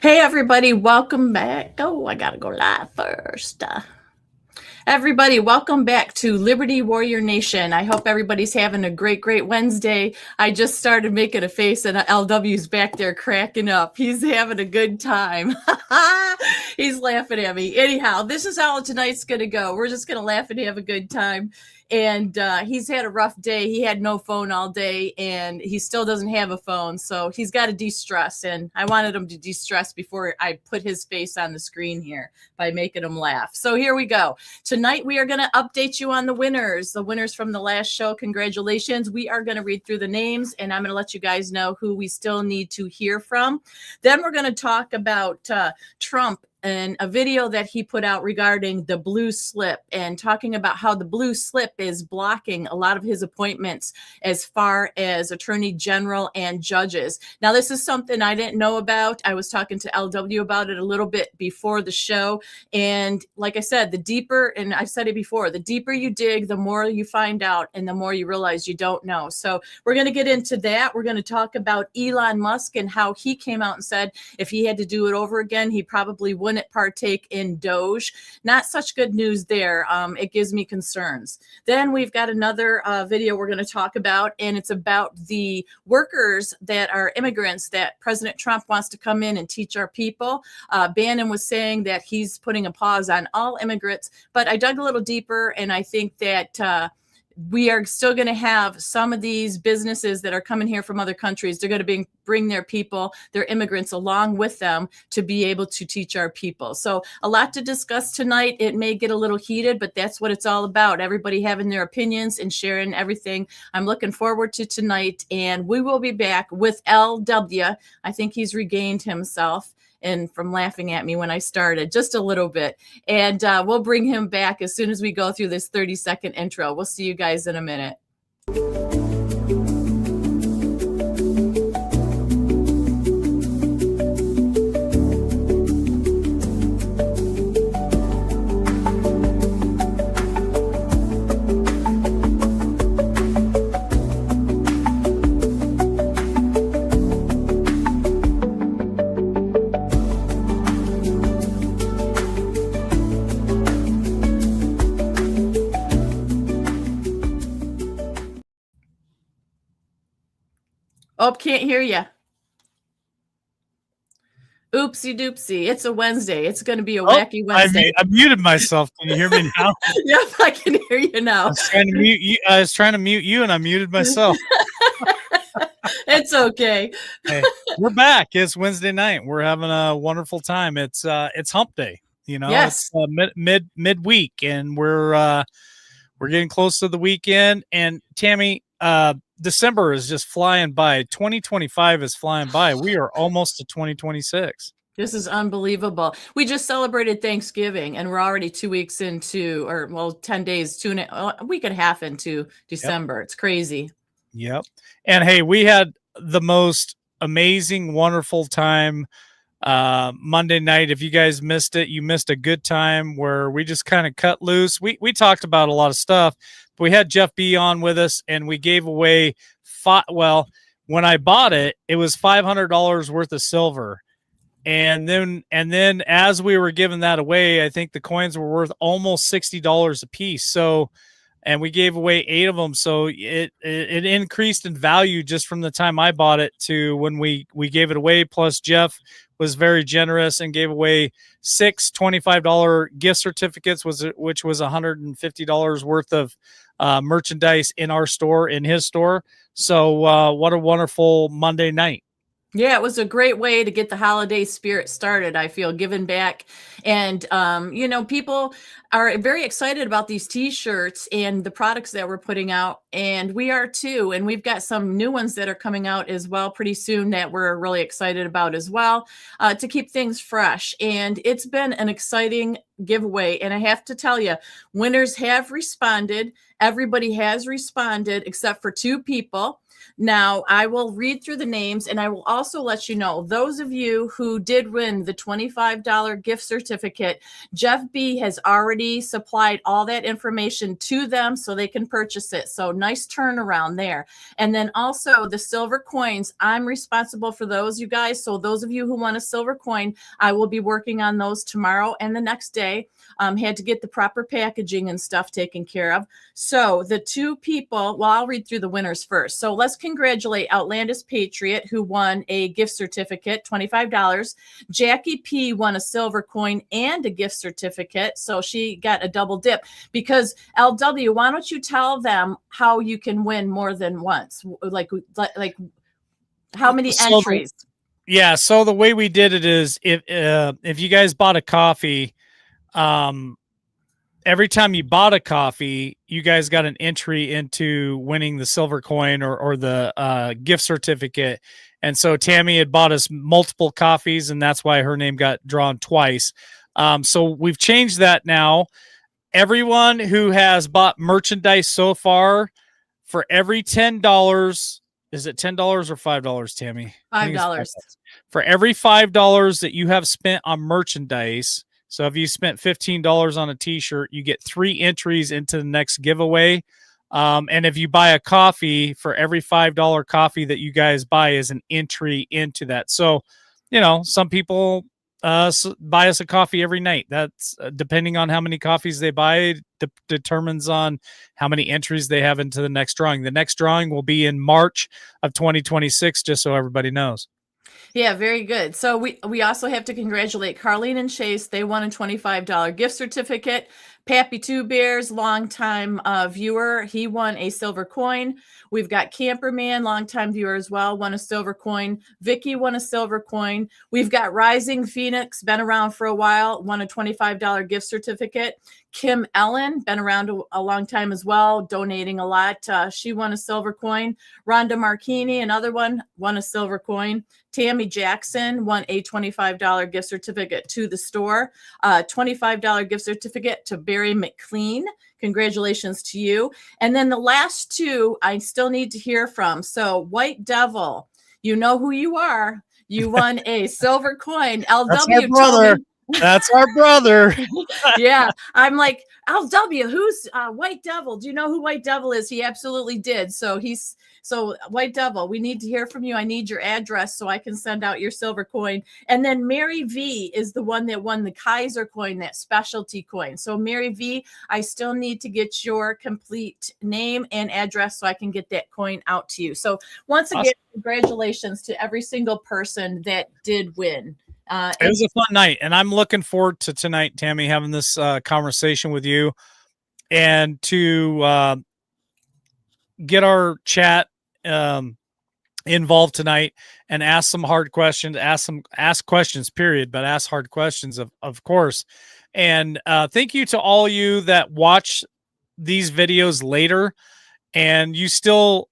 Hey, everybody, welcome back. Oh, I gotta go live first. Everybody, welcome back to Liberty Warrior Nation. I hope everybody's having a great Wednesday. I just started making a face and LW's back there cracking up. He's having a good time. He's laughing at me. Anyhow, this is how tonight's going to go. We're just going to laugh and have a good time. And he's had a rough day. He had no phone all day, and he still doesn't have a phone. So he's got to de-stress. And I wanted him to de-stress before I put his face on the screen here by making him laugh. So here we go. Tonight, we are going to update you on the winners from the last show. Congratulations. We are going to read through the names, and I'm going to let you guys know who we still need to hear from. Then we're going to talk about Trump and a video that he put out regarding the blue slip and talking about how the blue slip is blocking a lot of his appointments as far as attorney general and judges. Now, this is something I didn't know about. I was talking to LW about it a little bit before the show. And like I said, the deeper, and I've said it before, the deeper you dig, the more you find out and the more you realize you don't know. So we're going to get into that. We're going to talk about Elon Musk and how he came out and said if he had to do it over again, he probably wouldn't partake in DOGE. Not such good news there. It gives me concerns. Then we've got another video we're going to talk about, and it's about the workers that are immigrants that President Trump wants to come in and teach our people. Bannon was saying that he's putting a pause on all immigrants, but I dug a little deeper, and I think that we are still going to have some of these businesses that are coming here from other countries. They're going to bring their people, their immigrants along with them to be able to teach our people. So a lot to discuss tonight. It may get a little heated, but that's what it's all about. Everybody having their opinions and sharing everything. I'm looking forward to tonight, and we will be back with LW. I think he's regained himself and from laughing at me when I started just a little bit. And we'll bring him back as soon as we go through this 30-second intro. We'll see you guys in a minute. Oh, can't hear you. Oopsie doopsie. It's a Wednesday. It's going to be a wacky Wednesday. I muted myself. Can you hear me now? Yep, I can hear you now. I was trying to mute you, and I muted myself. It's okay. Hey, we're back. It's Wednesday night. We're having a wonderful time. It's hump day. You know, yes. It's midweek, and we're getting close to the weekend. And Tammy, December is just flying by. 2025 is flying by. We are almost to 2026. This is unbelievable. We just celebrated Thanksgiving, and we're already 2 weeks into, 10 days, a week and a half into December. Yep. It's crazy. Yep. And hey, we had the most amazing, wonderful time Monday night. If you guys missed it, you missed a good time where we just kind of cut loose. We talked about a lot of stuff. We had Jeff B on with us, and we gave away when I bought it, it was $500 worth of silver. And then as we were giving that away, I think the coins were worth almost $60 a piece. So, and we gave away 8 of them. So it increased in value just from the time I bought it to when we gave it away. Plus Jeff was very generous and gave away 6 $25 gift certificates, which was $150 worth of merchandise in our store, in his store. So what a wonderful Monday night. Yeah, it was a great way to get the holiday spirit started, I feel, giving back. And, people are very excited about these T-shirts and the products that we're putting out. And we are too. And we've got some new ones that are coming out as well pretty soon that we're really excited about as well, to keep things fresh. And it's been an exciting giveaway. And I have to tell you, winners have responded. Everybody has responded except for 2 people. Now, I will read through the names, and I will also let you know, those of you who did win the $25 gift certificate, Jeff B has already supplied all that information to them so they can purchase it. So nice turnaround there. And then also the silver coins, I'm responsible for those, you guys. So those of you who want a silver coin, I will be working on those tomorrow and the next day. Had to get the proper packaging and stuff taken care of. So the 2 people, well, I'll read through the winners first. So let's congratulate Outlandish Patriot, who won a gift certificate, $25. Jackie P won a silver coin and a gift certificate. So she got a double dip. Because LW, why don't you tell them how you can win more than once? Like how many entries? Yeah. So the way we did it is if you guys bought a coffee, every time you bought a coffee, you guys got an entry into winning the silver coin or the gift certificate. And so Tammy had bought us multiple coffees, and that's why her name got drawn twice. So we've changed that now. Everyone who has bought merchandise so far, for every $10, is it $10 or $5, Tammy? $5. For every $5 that you have spent on merchandise, so if you spent $15 on a t-shirt, you get 3 entries into the next giveaway. And if you buy a coffee, for every $5 coffee that you guys buy is an entry into that. So, some people buy us a coffee every night. That's depending on how many coffees they buy, determines on how many entries they have into the next drawing. The next drawing will be in March of 2026, just so everybody knows. Yeah, very good. So we also have to congratulate Carlene and Chase. They won a $25 gift certificate. Pappy Two Bears, longtime viewer, he won a silver coin. We've got Camperman, longtime viewer as well, won a silver coin. Vicky won a silver coin. We've got Rising Phoenix, been around for a while, won a $25 gift certificate. Kim Ellen, been around a long time as well, donating a lot. She won a silver coin. Rhonda Marchini, another one, won a silver coin. Tammy Jackson won a $25 gift certificate to the store. $25 gift certificate to Barry McLean. Congratulations to you. And then the last 2 I still need to hear from. So White Devil, you know who you are. You won a silver coin. LW, that's our brother. That's our brother. Yeah, I'm like, LW, who's White Devil? Do you know who White Devil is? He absolutely did. So White Devil, we need to hear from you. I need your address so I can send out your silver coin. And then Mary V is the one that won the Kaiser coin, that specialty coin. So Mary V, I still need to get your complete name and address so I can get that coin out to you. So once again, congratulations to every single person that did win. It was a fun night, and I'm looking forward to tonight, Tammy, having this conversation with you and to get our chat involved tonight and ask some hard questions, ask questions, period, but ask hard questions, of course. And thank you to all you that watch these videos later and you still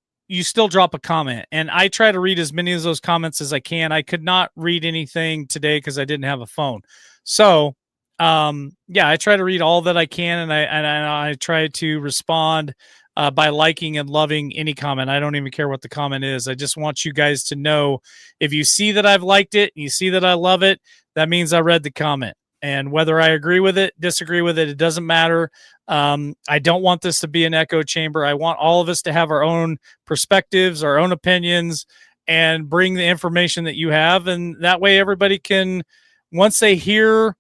drop a comment, and I try to read as many of those comments as I can. I could not read anything today because I didn't have a phone. So, yeah, I try to read all that I can, and I try to respond by liking and loving any comment. I don't even care what the comment is. I just want you guys to know, if you see that I've liked it, and you see that I love it, that means I read the comment. And whether I agree with it, disagree with it, it doesn't matter. I don't want this to be an echo chamber. I want all of us to have our own perspectives, our own opinions, and bring the information that you have. And that way everybody can, once they hear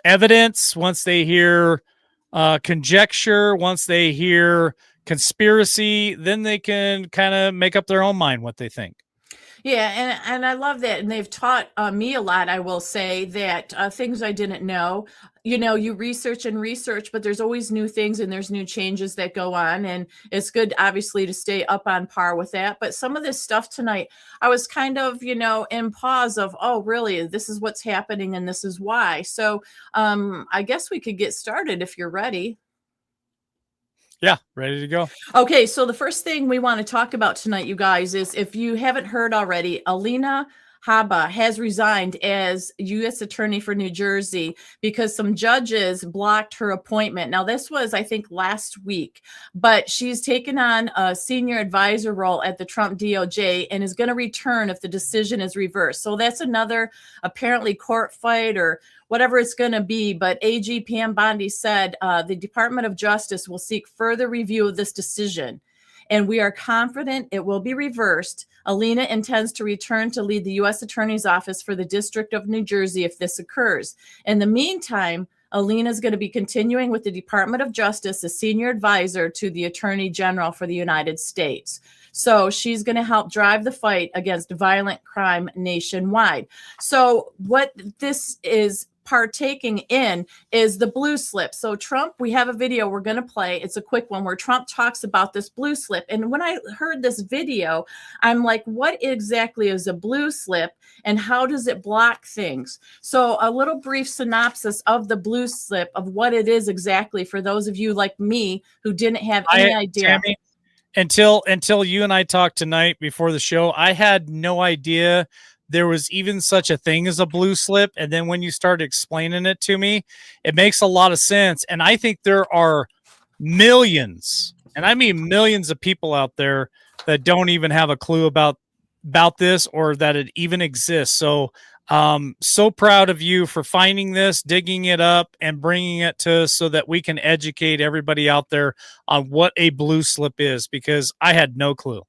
evidence, once they hear conjecture, once they hear conspiracy, then they can kind of make up their own mind what they think. Yeah, and I love that. And they've taught me a lot, I will say, that things I didn't know. You research and research, but there's always new things and there's new changes that go on. And it's good, obviously, to stay up on par with that. But some of this stuff tonight, I was kind of, in pause of, oh, really, this is what's happening and this is why. So I guess we could get started if you're ready. Yeah, ready to go. Okay, so the first thing we want to talk about tonight, you guys, is if you haven't heard already, Alina Haba has resigned as U.S. Attorney for New Jersey because some judges blocked her appointment. Now, this was, I think, last week, but she's taken on a senior advisor role at the Trump DOJ and is going to return if the decision is reversed. So that's another apparently court fight or whatever it's going to be. But AG Pam Bondi said the Department of Justice will seek further review of this decision, and we are confident it will be reversed. Alina intends to return to lead the U.S. Attorney's Office for the District of New Jersey if this occurs. In the meantime, Alina is going to be continuing with the Department of Justice as senior advisor to the Attorney General for the United States. So she's going to help drive the fight against violent crime nationwide. So what this is partaking in is the blue slip. So Trump, we have a video we're going to play. It's a quick one where Trump talks about this blue slip. And when I heard this video, I'm like, what exactly is a blue slip and how does it block things? So a little brief synopsis of the blue slip, of what it is exactly, for those of you like me who didn't have any idea. Tammy, until you and I talked tonight before the show, I had no idea there was even such a thing as a blue slip. And then when you started explaining it to me, it makes a lot of sense. And I think there are millions, and I mean millions of people out there that don't even have a clue about this or that it even exists. So so proud of you for finding this, digging it up, and bringing it to us so that we can educate everybody out there on what a blue slip is, because I had no clue.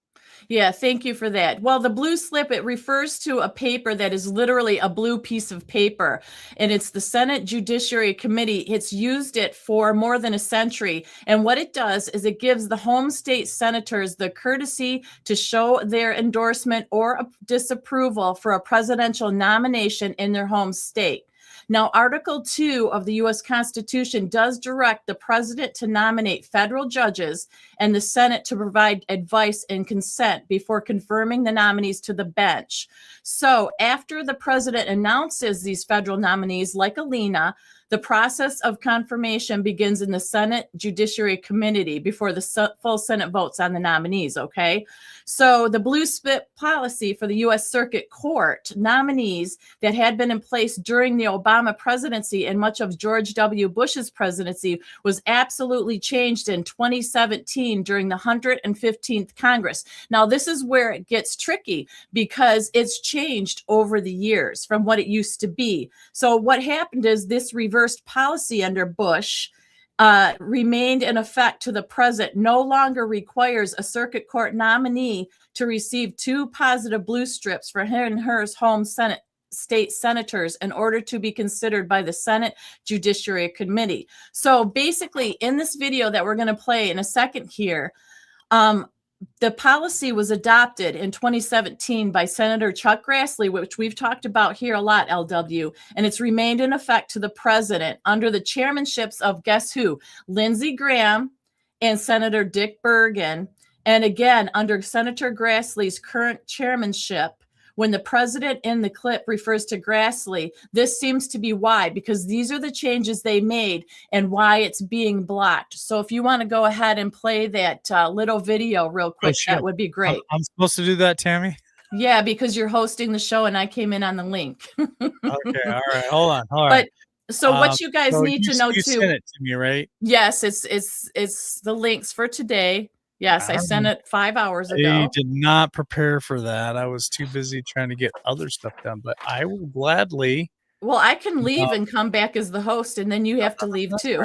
Yeah, thank you for that. Well, the blue slip, it refers to a paper that is literally a blue piece of paper, and it's the Senate Judiciary Committee. It's used it for more than a century, and what it does is it gives the home state senators the courtesy to show their endorsement or disapproval for a presidential nomination in their home state. Now, Article 2 of the U.S. Constitution does direct the president to nominate federal judges and the Senate to provide advice and consent before confirming the nominees to the bench. So after the president announces these federal nominees, like Alina, the process of confirmation begins in the Senate Judiciary Committee before the full Senate votes on the nominees, okay? So the blue slip policy for the U.S. Circuit Court nominees that had been in place during the Obama presidency and much of George W. Bush's presidency was absolutely changed in 2017 during the 115th Congress. Now, this is where it gets tricky because it's changed over the years from what it used to be. So what happened is this reversed policy under Bush remained in effect to the present, no longer requires a circuit court nominee to receive 2 positive blue strips for him and her home Senate state senators in order to be considered by the Senate Judiciary Committee. So basically, in this video that we're going to play in a second here, the policy was adopted in 2017 by Senator Chuck Grassley, which we've talked about here a lot, LW, and it's remained in effect to the president under the chairmanships of, guess who? Lindsey Graham and Senator Dick Bergen. And again, under Senator Grassley's current chairmanship, when the president in the clip refers to Grassley, this seems to be why, because these are the changes they made and why it's being blocked. So if you want to go ahead and play that little video real quick, that would be great. I'm supposed to do that, Tammy? Yeah, because you're hosting the show and I came in on the link. Okay, all right. Hold on. But so what you guys need to know you too. Sent it to me, right? Yes, it's the links for today. Yes, I sent it 5 hours ago. I did not prepare for that. I was too busy trying to get other stuff done, but I will gladly. Well, I can leave and come back as the host, and then you have to leave too.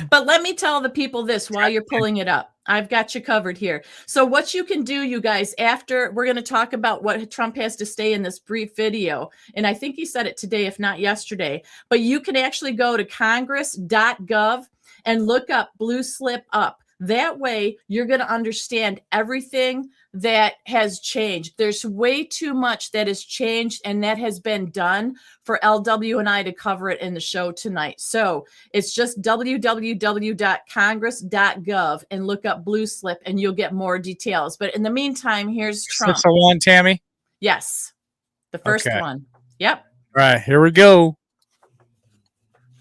But let me tell the people this while you're pulling it up. I've got you covered here. So what you can do, you guys, after we're going to talk about what Trump has to say in this brief video, and I think he said it today, if not yesterday, but you can actually go to congress.gov and look up Blue Slip Up. That way, you're going to understand everything that has changed. There's way too much that has changed and that has been done for LW and I to cover it in the show tonight. So it's just www.congress.gov and look up Blue Slip and you'll get more details. But in the meantime, here's Trump. 601, Tammy? Yes. The first one. Yep. All right, here we go.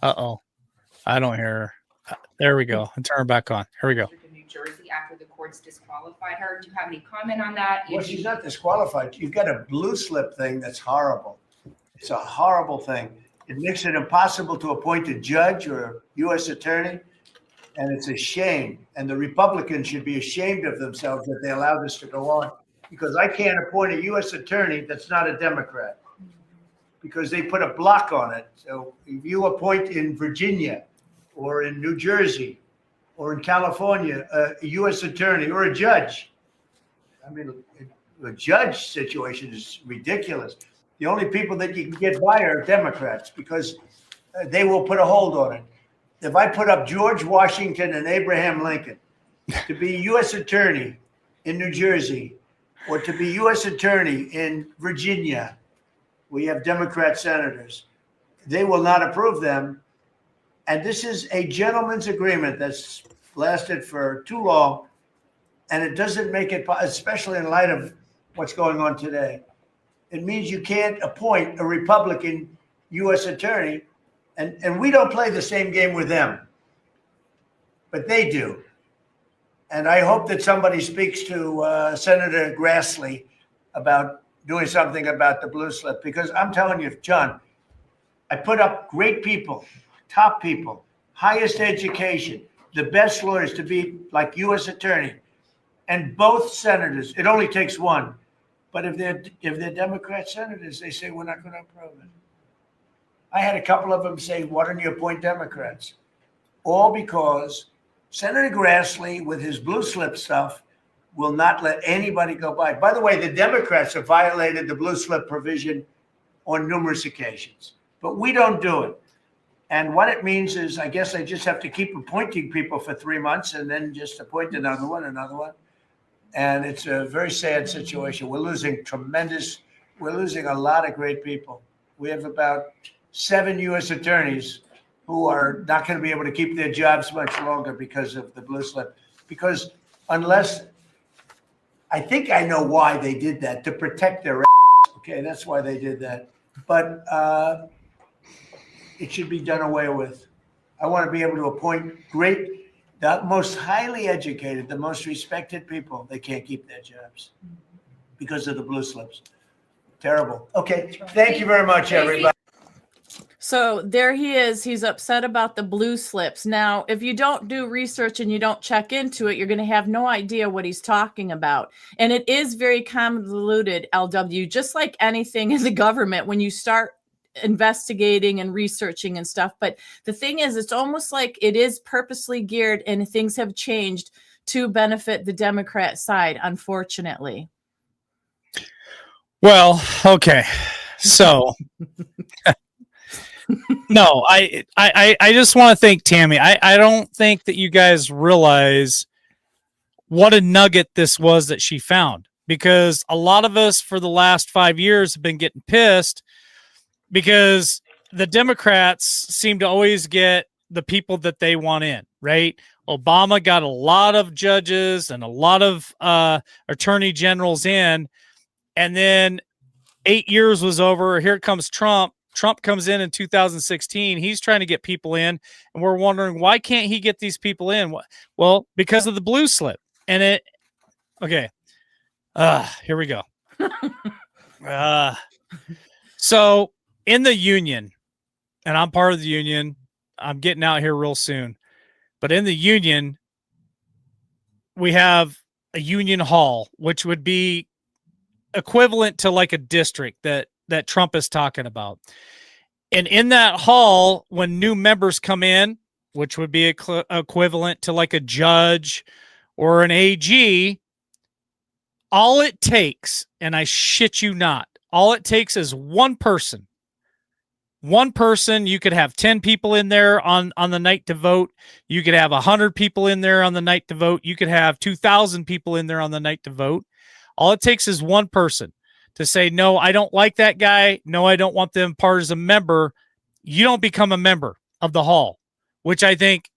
Uh-oh. I don't hear her. There we go. And turn it back on. Here we go. New Jersey after the court boards disqualified her. Do you have any comment on that? Well, she's not disqualified. You've got a blue slip thing that's horrible. It's a horrible thing. It makes it impossible to appoint a judge or a U.S. attorney, and it's a shame. And the Republicans should be ashamed of themselves that they allow this to go on, because I can't appoint a U.S. attorney that's not a Democrat, because they put a block on it. So if you appoint in Virginia or in New Jersey or in California a U.S. attorney or a judge, I mean, a judge situation is ridiculous. The only people that you can get by are Democrats, because they will put a hold on it. If I put up George Washington and Abraham Lincoln to be U.S. attorney in New Jersey, or to be U.S. attorney in Virginia, we have Democrat senators, they will not approve them. And this is a gentleman's agreement that's lasted for too long. And it doesn't make it, especially in light of what's going on today. It means you can't appoint a Republican U.S. attorney, and we don't play the same game with them, but they do. And I hope that somebody speaks to Senator Grassley about doing something about the blue slip, because I'm telling you, John, I put up great people, top people, highest education, the best lawyers to be like U.S. attorney, and both senators. It only takes one. But if they're Democrat senators, they say, we're not going to approve it. I had a couple of them say, why don't you appoint Democrats? All because Senator Grassley, with his blue slip stuff, will not let anybody go by. By the way, the Democrats have violated the blue slip provision on numerous occasions, but we don't do it. And what it means is, I guess I just have to keep appointing people for 3 months and then just appoint another one. And it's a very sad situation. We're losing a lot of great people. We have about 7 U.S. attorneys who are not going to be able to keep their jobs much longer because of the blue slip. Because I think I know why they did that, to protect their ass. Okay, that's why they did that. But it should be done away with. I want to be able to appoint the most highly educated, the most respected people. They can't keep their jobs because of the blue slips. Terrible. Okay, thank you very much, everybody. So there he is. He's upset about the blue slips. Now, if you don't do research and you don't check into it, you're going to have no idea what he's talking about. And it is very convoluted, LW, just like anything in the government when you start investigating and researching and stuff. But the thing is, it's almost like it is purposely geared and things have changed to benefit the Democrat side, unfortunately. Well, okay. So no, I just want to thank Tammy. I don't think that you guys realize what a nugget this was that she found, because a lot of us for the last 5 years have been getting pissed because the Democrats seem to always get the people that they want in, right? Obama got a lot of judges and a lot of attorney generals in, and then 8 years was over. Here comes Trump. Trump comes in 2016. He's trying to get people in, and we're wondering, why can't he get these people in? Well, because of the blue slip. And okay. Here we go. So in the union, and I'm part of the union, I'm getting out here real soon, but in the union, we have a union hall, which would be equivalent to like a district that Trump is talking about. And in that hall, when new members come in, which would be equivalent to like a judge or an AG, all it takes, and I shit you not, all it takes is one person. One person. You could have 10 people in there on the night to vote. You could have 100 people in there on the night to vote. You could have 2,000 people in there on the night to vote. All it takes is one person to say, no, I don't like that guy. No, I don't want them part as a member. You don't become a member of the hall, which I think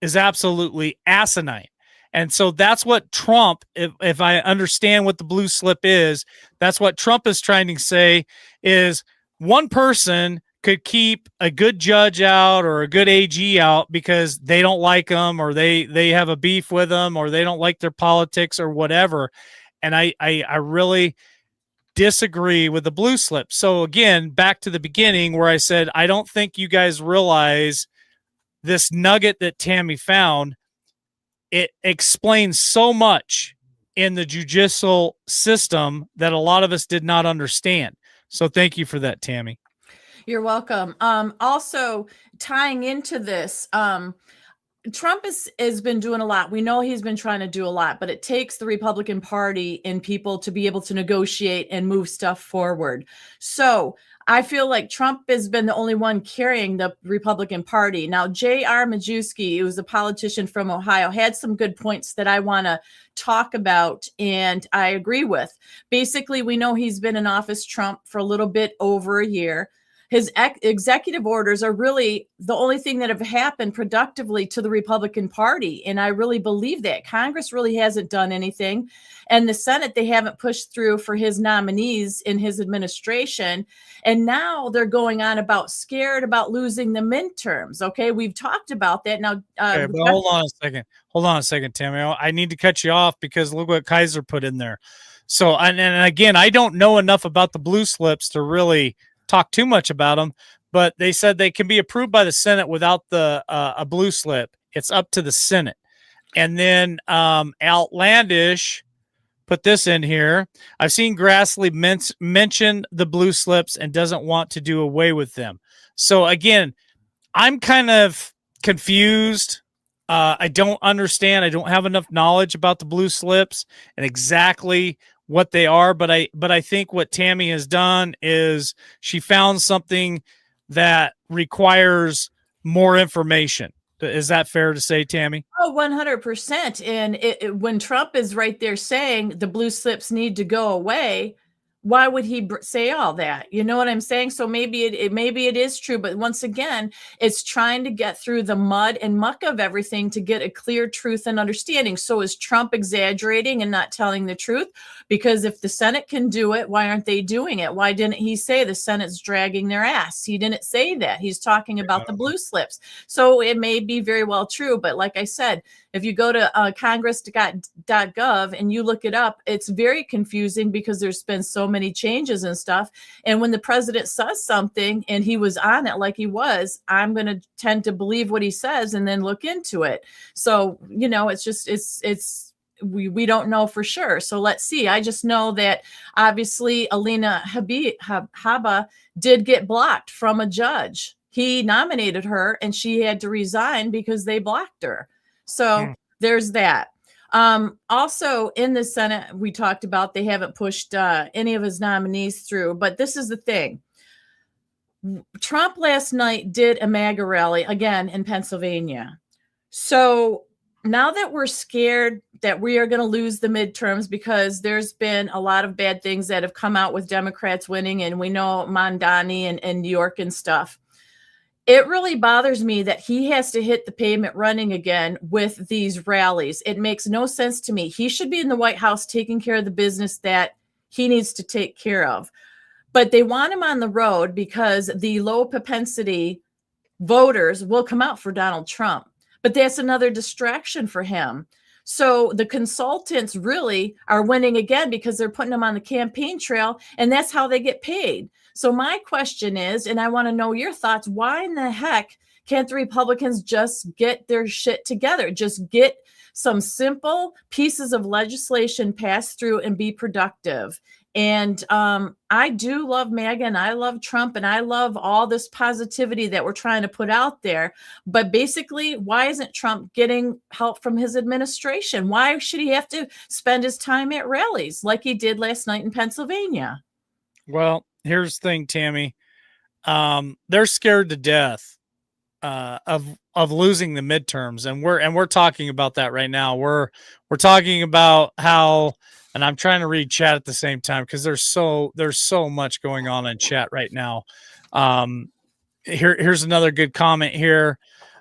is absolutely asinine. And so that's what Trump, if I understand what the blue slip is, that's what Trump is trying to say is one person could keep a good judge out or a good AG out because they don't like them, or they have a beef with them, or they don't like their politics or whatever. And I really disagree with the blue slip. So again, back to the beginning where I said, I don't think you guys realize this nugget that Tammy found. It explains so much in the judicial system that a lot of us did not understand. So thank you for that, Tammy. You're welcome. Also tying into this, Trump has been doing a lot. We know he's been trying to do a lot, but it takes the Republican Party and people to be able to negotiate and move stuff forward. So I feel like Trump has been the only one carrying the Republican Party. Now, J.R. Majewski, who was a politician from Ohio, had some good points that I want to talk about, and I agree with. Basically, we know he's been in office, Trump, for a little bit over a year. His executive orders are really the only thing that have happened productively to the Republican Party. And I really believe that Congress really hasn't done anything. And the Senate, they haven't pushed through for his nominees in his administration. And now they're going on about scared about losing the midterms. Okay, we've talked about that. Now, okay, but hold on a second, Tammy. I need to cut you off because look what Kaiser put in there. So, and again, I don't know enough about the blue slips to really talk too much about them, but they said they can be approved by the Senate without the a blue slip. It's up to the Senate. And then Outlandish put this in here. I've seen Grassley mention the blue slips and doesn't want to do away with them. So again, I'm kind of confused. I don't understand. I don't have enough knowledge about the blue slips and exactly what they are, but I think what Tammy has done is she found something that requires more information. Is that fair to say, Tammy? Oh, 100%. And when Trump is right there saying the blue slips need to go away, why would he say all that? You know what I'm saying? So maybe it is true, but once again, it's trying to get through the mud and muck of everything to get a clear truth and understanding. So is Trump exaggerating and not telling the truth? Because if the Senate can do it, why aren't they doing it? Why didn't he say the Senate's dragging their ass? He didn't say that. He's talking about the blue slips. So it may be very well true, but like I said, if you go to congress.gov and you look it up, it's very confusing because there's been so many changes and stuff. And when the president says something and he was on it like he was, I'm going to tend to believe what he says and then look into it. So, you know, it's just, we don't know for sure. So let's see. I just know that obviously Alina Habba did get blocked from a judge. He nominated her and she had to resign because they blocked her. So there's that. Also in the Senate, we talked about they haven't pushed any of his nominees through, but this is the thing. Trump last night did a MAGA rally again in Pennsylvania. So now that we're scared that we are going to lose the midterms because there's been a lot of bad things that have come out with Democrats winning, and we know Mondani and New York and stuff. It really bothers me that he has to hit the pavement running again with these rallies. It makes no sense to me. He should be in the White House taking care of the business that he needs to take care of. But they want him on the road because the low propensity voters will come out for Donald Trump. But that's another distraction for him. So the consultants really are winning again because they're putting them on the campaign trail, and that's how they get paid. So my question is, and I want to know your thoughts, why in the heck can't the Republicans just get their shit together? Just get some simple pieces of legislation passed through and be productive. And I do love MAGA and I love Trump and I love all this positivity that we're trying to put out there. But basically, why isn't Trump getting help from his administration? Why should he have to spend his time at rallies like he did last night in Pennsylvania? Well, here's the thing, Tammy. They're scared to death of losing the midterms, and we're talking about that right now. We're talking about how, and I'm trying to read chat at the same time because there's so much going on in chat right now. Here's another good comment here.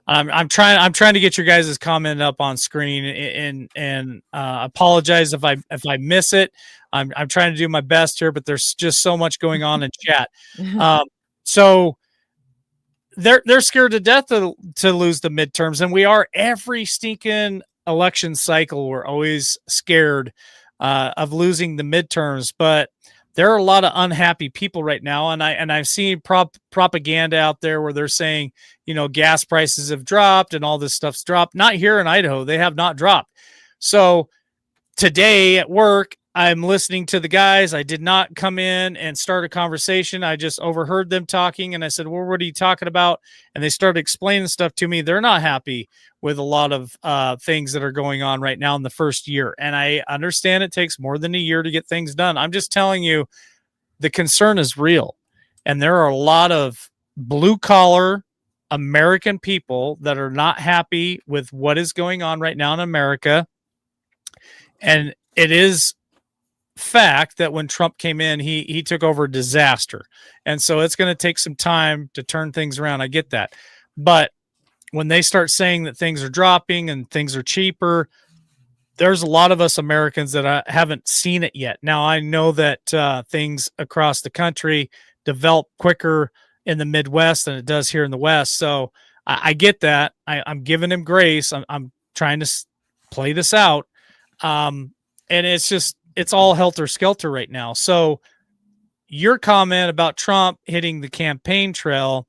I'm trying to get your guys' comment up on screen and apologize if I miss it. I'm trying to do my best here, but there's just so much going on in chat. So they're scared to death to lose the midterms, and we are every stinking election cycle. We're always scared of losing the midterms, but there are a lot of unhappy people right now, and I've seen propaganda out there where they're saying, gas prices have dropped and all this stuff's dropped. Not here in Idaho, they have not dropped. So today at work, I'm listening to the guys. I did not come in and start a conversation. I just overheard them talking, and I said, well, what are you talking about? And they started explaining stuff to me. They're not happy with a lot of things that are going on right now in the first year. And I understand it takes more than a year to get things done. I'm just telling you, the concern is real. And there are a lot of blue-collar American people that are not happy with what is going on right now in America. And it is fact that when Trump came in, he took over a disaster. And so it's going to take some time to turn things around. I get that. But when they start saying that things are dropping and things are cheaper, there's a lot of us Americans that haven't seen it yet. Now, I know that things across the country develop quicker in the Midwest than it does here in the West. So I get that. I'm giving him grace. I'm trying to play this out. And it's all helter-skelter right now. So your comment about Trump hitting the campaign trail,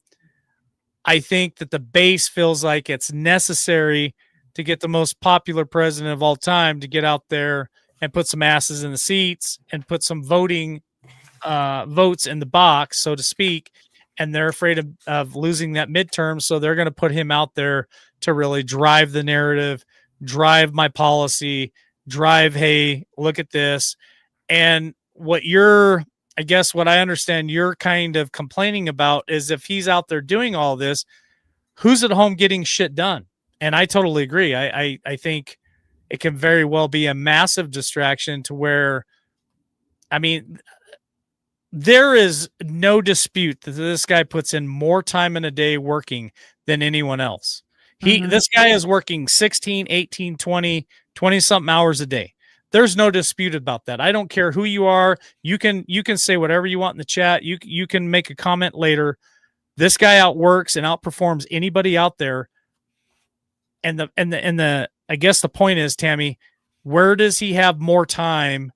I think that the base feels like it's necessary to get the most popular president of all time to get out there and put some asses in the seats and put some voting votes in the box, so to speak. And they're afraid of losing that midterm. So they're going to put him out there to really drive the narrative, drive my policy, drive, hey, look at this. And what I understand you're kind of complaining about is if he's out there doing all this, who's at home getting shit done? And I totally agree. I think it can very well be a massive distraction to where, there is no dispute that this guy puts in more time in a day working than anyone else. This guy is working 16, 18, 20 something hours a day. There's no dispute about that. I don't care who you are. You can say whatever you want in the chat. You can make a comment later. This guy outworks and outperforms anybody out there. And I guess the point is, Tammy, where does he have more time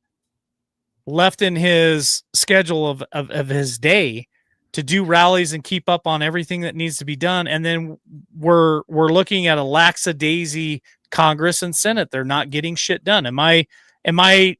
left in his schedule of his day to do rallies and keep up on everything that needs to be done? And then we're looking at a lackadaisy Congress and Senate. They're not getting shit done. Am I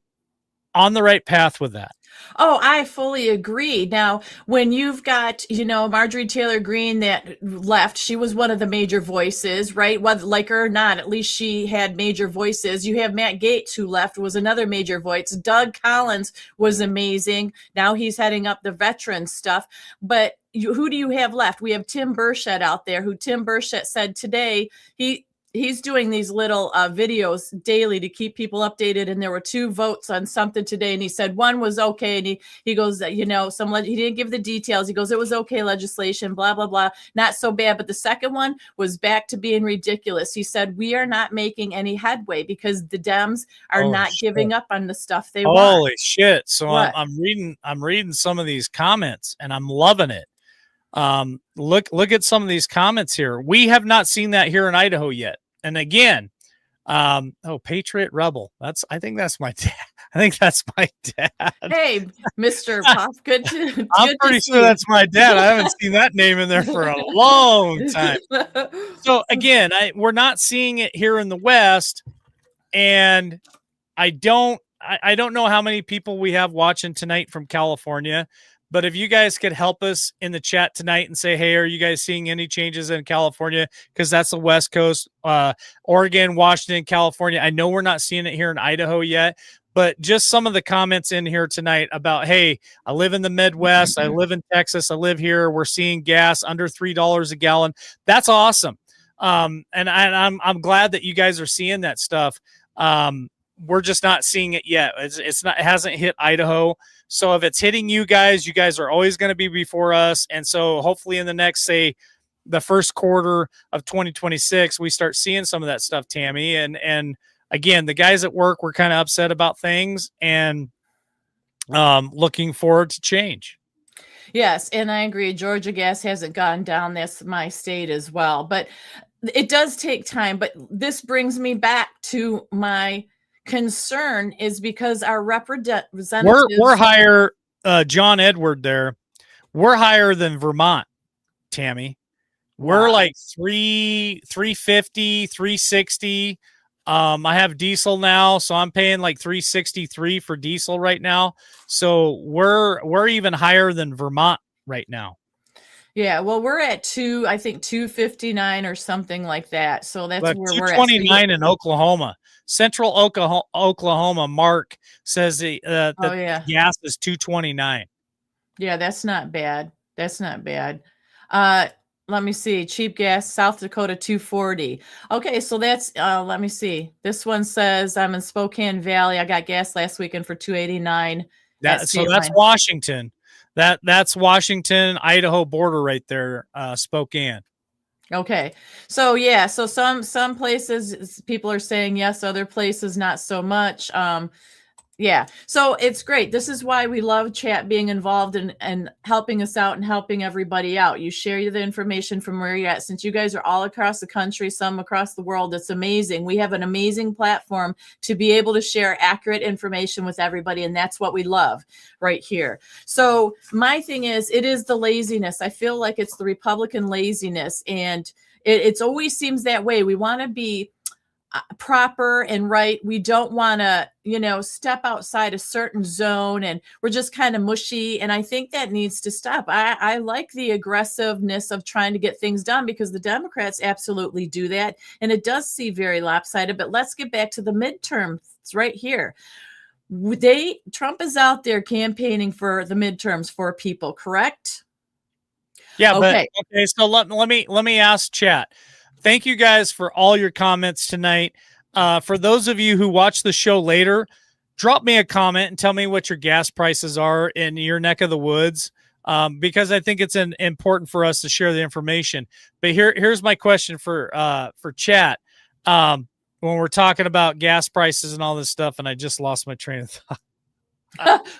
on the right path with that? Oh, I fully agree. Now, when you've got, Marjorie Taylor Greene that left, she was one of the major voices, right? Whether like her or not, at least she had major voices. You have Matt Gaetz, who left, was another major voice. Doug Collins was amazing. Now he's heading up the veteran stuff. But who do you have left? We have Tim Burchett out there, who Tim Burchett said today he's doing these little videos daily to keep people updated. And there were 2 votes on something today. And he said one was okay. And he goes, he didn't give the details. He goes, it was okay legislation, blah, blah, blah. Not so bad. But the second one was back to being ridiculous. He said, we are not making any headway because the Dems are not giving up on the stuff they want. Holy shit. So I'm reading some of these comments and I'm loving it. Look at some of these comments here. We have not seen that here in Idaho yet. And again, Patriot Rebel. I think that's my dad. Hey, Mr. Puff. Good I'm pretty sure that's my dad. I haven't seen that name in there for a long time. So again, we're not seeing it here in the West, and I don't know how many people we have watching tonight from California. But if you guys could help us in the chat tonight and say, hey, are you guys seeing any changes in California? Because that's the West Coast, Oregon, Washington, California. I know we're not seeing it here in Idaho yet, but just some of the comments in here tonight about, hey, I live in the Midwest. I live in Texas. I live here. We're seeing gas under $3 a gallon. That's awesome. And I'm glad that you guys are seeing that stuff. We're just not seeing it yet. It hasn't hit Idaho. So if it's hitting you guys are always going to be before us. And so hopefully in the next, say, the first quarter of 2026, we start seeing some of that stuff, Tammy. And again, the guys at work were kind of upset about things and looking forward to change. Yes, and I agree. Georgia gas hasn't gone down. That's my state as well. But it does take time. But this brings me back to my concern is because our representatives. We're higher, John Edward there. We're higher than Vermont, Tammy. We're Wow. like 350, 360. I have diesel now, so I'm paying like 363 for diesel right now. So we're even higher than Vermont right now. Yeah, well, we're at I think 259 or something like that. So that's But where we're at. 229 in Oklahoma. Central Oklahoma, Mark says that Oh, yeah. gas is 229. Yeah, that's not bad. That's not bad. Let me see. Cheap gas, South Dakota 240. Okay, so that's let me see. This one says I'm in Spokane Valley. I got gas last weekend for 289. So that's Washington. That's Washington, Idaho border right there, Spokane. Okay. So yeah, so some places people are saying yes, other places not so much. Yeah. So it's great. This is why we love chat being involved and helping us out and helping everybody out. You share the information from where you're at. Since you guys are all across the country, some across the world, it's amazing. We have an amazing platform to be able to share accurate information with everybody. And that's what we love right here. So my thing is, it is the laziness. I feel like it's the Republican laziness. And it's always seems that way. We want to be proper and right. We don't want to, step outside a certain zone and we're just kind of mushy. And I think that needs to stop. I like the aggressiveness of trying to get things done because the Democrats absolutely do that. And it does seem very lopsided, but let's get back to the midterms right here. Trump is out there campaigning for the midterms for people, correct? Yeah. Okay. But okay. So let me ask chat. Thank you guys for all your comments tonight. For those of you who watch the show later, drop me a comment and tell me what your gas prices are in your neck of the woods, because I think it's important for us to share the information. But here's my question for chat. When we're talking about gas prices and all this stuff, and I just lost my train of thought.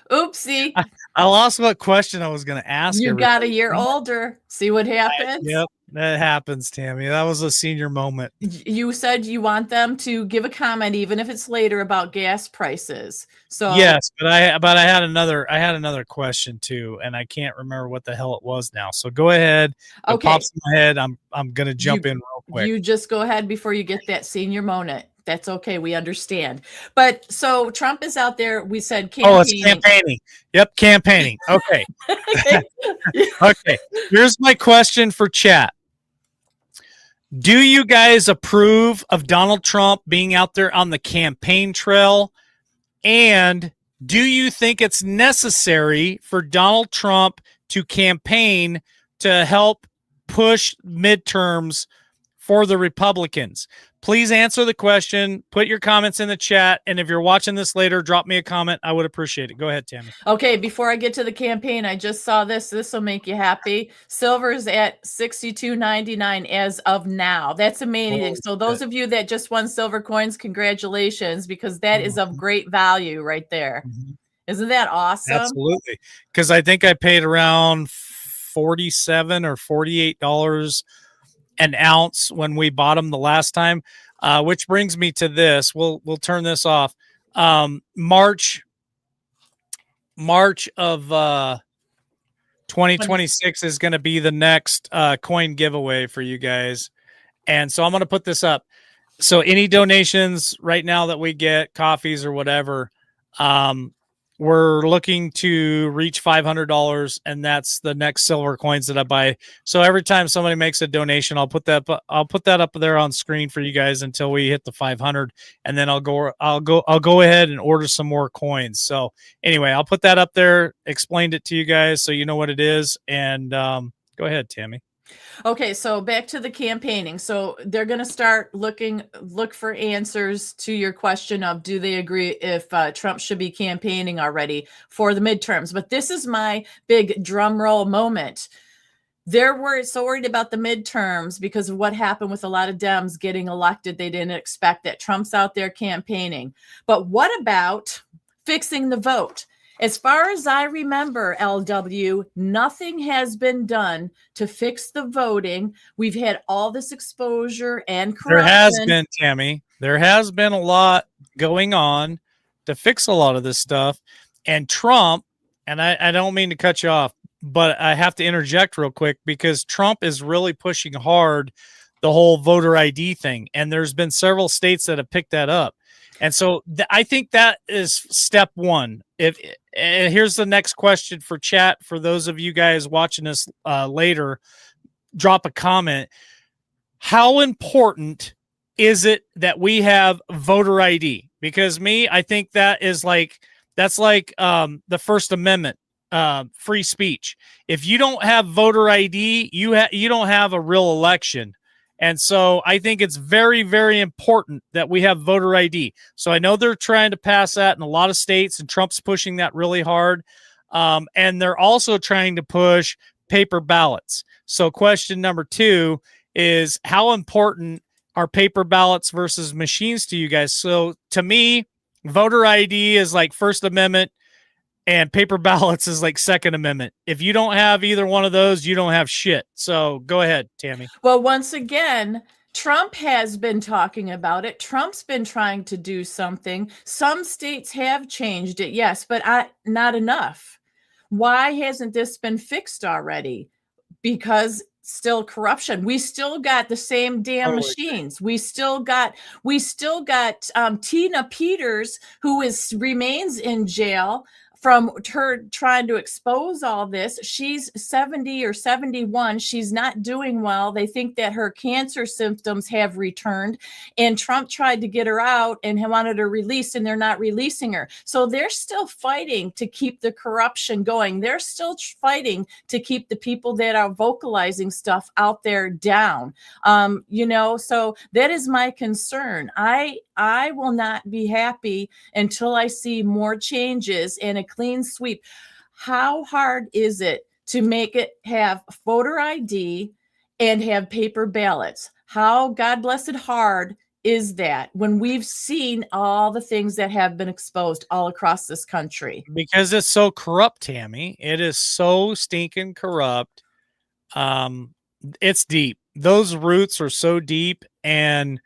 Oopsie. I lost what question I was going to ask. You got a year older. See what happens? Yep. That happens, Tammy. That was a senior moment. You said you want them to give a comment, even if it's later, about gas prices. So yes, but I had another question too, and I can't remember what the hell it was now. So go ahead. It okay. pops in my head. I'm gonna jump in real quick. You just go ahead before you get that senior moment. That's okay. We understand. But so Trump is out there. We said campaigning. Oh, it's campaigning. Yep, campaigning. Okay. Okay. Here's my question for chat. Do you guys approve of Donald Trump being out there on the campaign trail? And do you think it's necessary for Donald Trump to campaign to help push midterms for the Republicans? Please answer the question. Put your comments in the chat. And if you're watching this later, drop me a comment. I would appreciate it. Go ahead, Tammy. Okay, before I get to the campaign, I just saw this. This will make you happy. Silver's at $62.99 as of now. That's amazing. So those of you that just won silver coins, congratulations, because that is of great value right there. Isn't that awesome? Absolutely. Because I think I paid around $47 or $48 an ounce when we bought them the last time, which brings me to this. We'll turn this off. March of 2026 is going to be the next coin giveaway for you guys, and so I'm going to put this up. So any donations right now that we get, coffees or whatever, we're looking to reach $500, and that's the next silver coins that I buy. So every time somebody makes a donation, I'll put that up there on screen for you guys until we hit the 500, and then I'll go ahead and order some more coins. So anyway, I'll put that up there, explained it to you guys so you know what it is, and go ahead, Tammy. Okay, so back to the campaigning. So they're going to start look for answers to your question of do they agree if Trump should be campaigning already for the midterms. But this is my big drum roll moment. They're so worried about the midterms because of what happened with a lot of Dems getting elected. They didn't expect that. Trump's out there campaigning. But what about fixing the vote? As far as I remember, LW, nothing has been done to fix the voting. We've had all this exposure and corruption. There has been, Tammy. There has been a lot going on to fix a lot of this stuff. And Trump, and I don't mean to cut you off, but I have to interject real quick because Trump is really pushing hard the whole voter ID thing. And there's been several states that have picked that up. And so I think that is step one. And here's the next question for chat. For those of you guys watching this later, drop a comment. How important is it that we have voter ID? Because I think that's like the First Amendment, free speech. If you don't have voter ID, you don't have a real election. And so I think it's very, very important that we have voter ID. So I know they're trying to pass that in a lot of states, and Trump's pushing that really hard. And they're also trying to push paper ballots. So question number 2 is, how important are paper ballots versus machines to you guys? So to me, voter ID is like First Amendment, and paper ballots is like Second Amendment. If you don't have either one of those, you don't have shit. So go ahead, Tammy. Well, once again, Trump has been talking about it. Trump's been trying to do something. Some states have changed it, yes, but not enough. Why hasn't this been fixed already? Because still corruption. We still got the same damn machines. We still got Tina Peters, who remains in jail from her trying to expose all this. She's 70 or 71. She's not doing well. They think that her cancer symptoms have returned, and Trump tried to get her out and wanted her released, and they're not releasing her. So they're still fighting to keep the corruption going. They're still fighting to keep the people that are vocalizing stuff out there down. So that is my concern. I will not be happy until I see more changes and a clean sweep. How hard is it to make it have voter ID and have paper ballots? How, God blessed, hard is that when we've seen all the things that have been exposed all across this country? Because it's so corrupt, Tammy. It is so stinking corrupt. It's deep. Those roots are so deep, and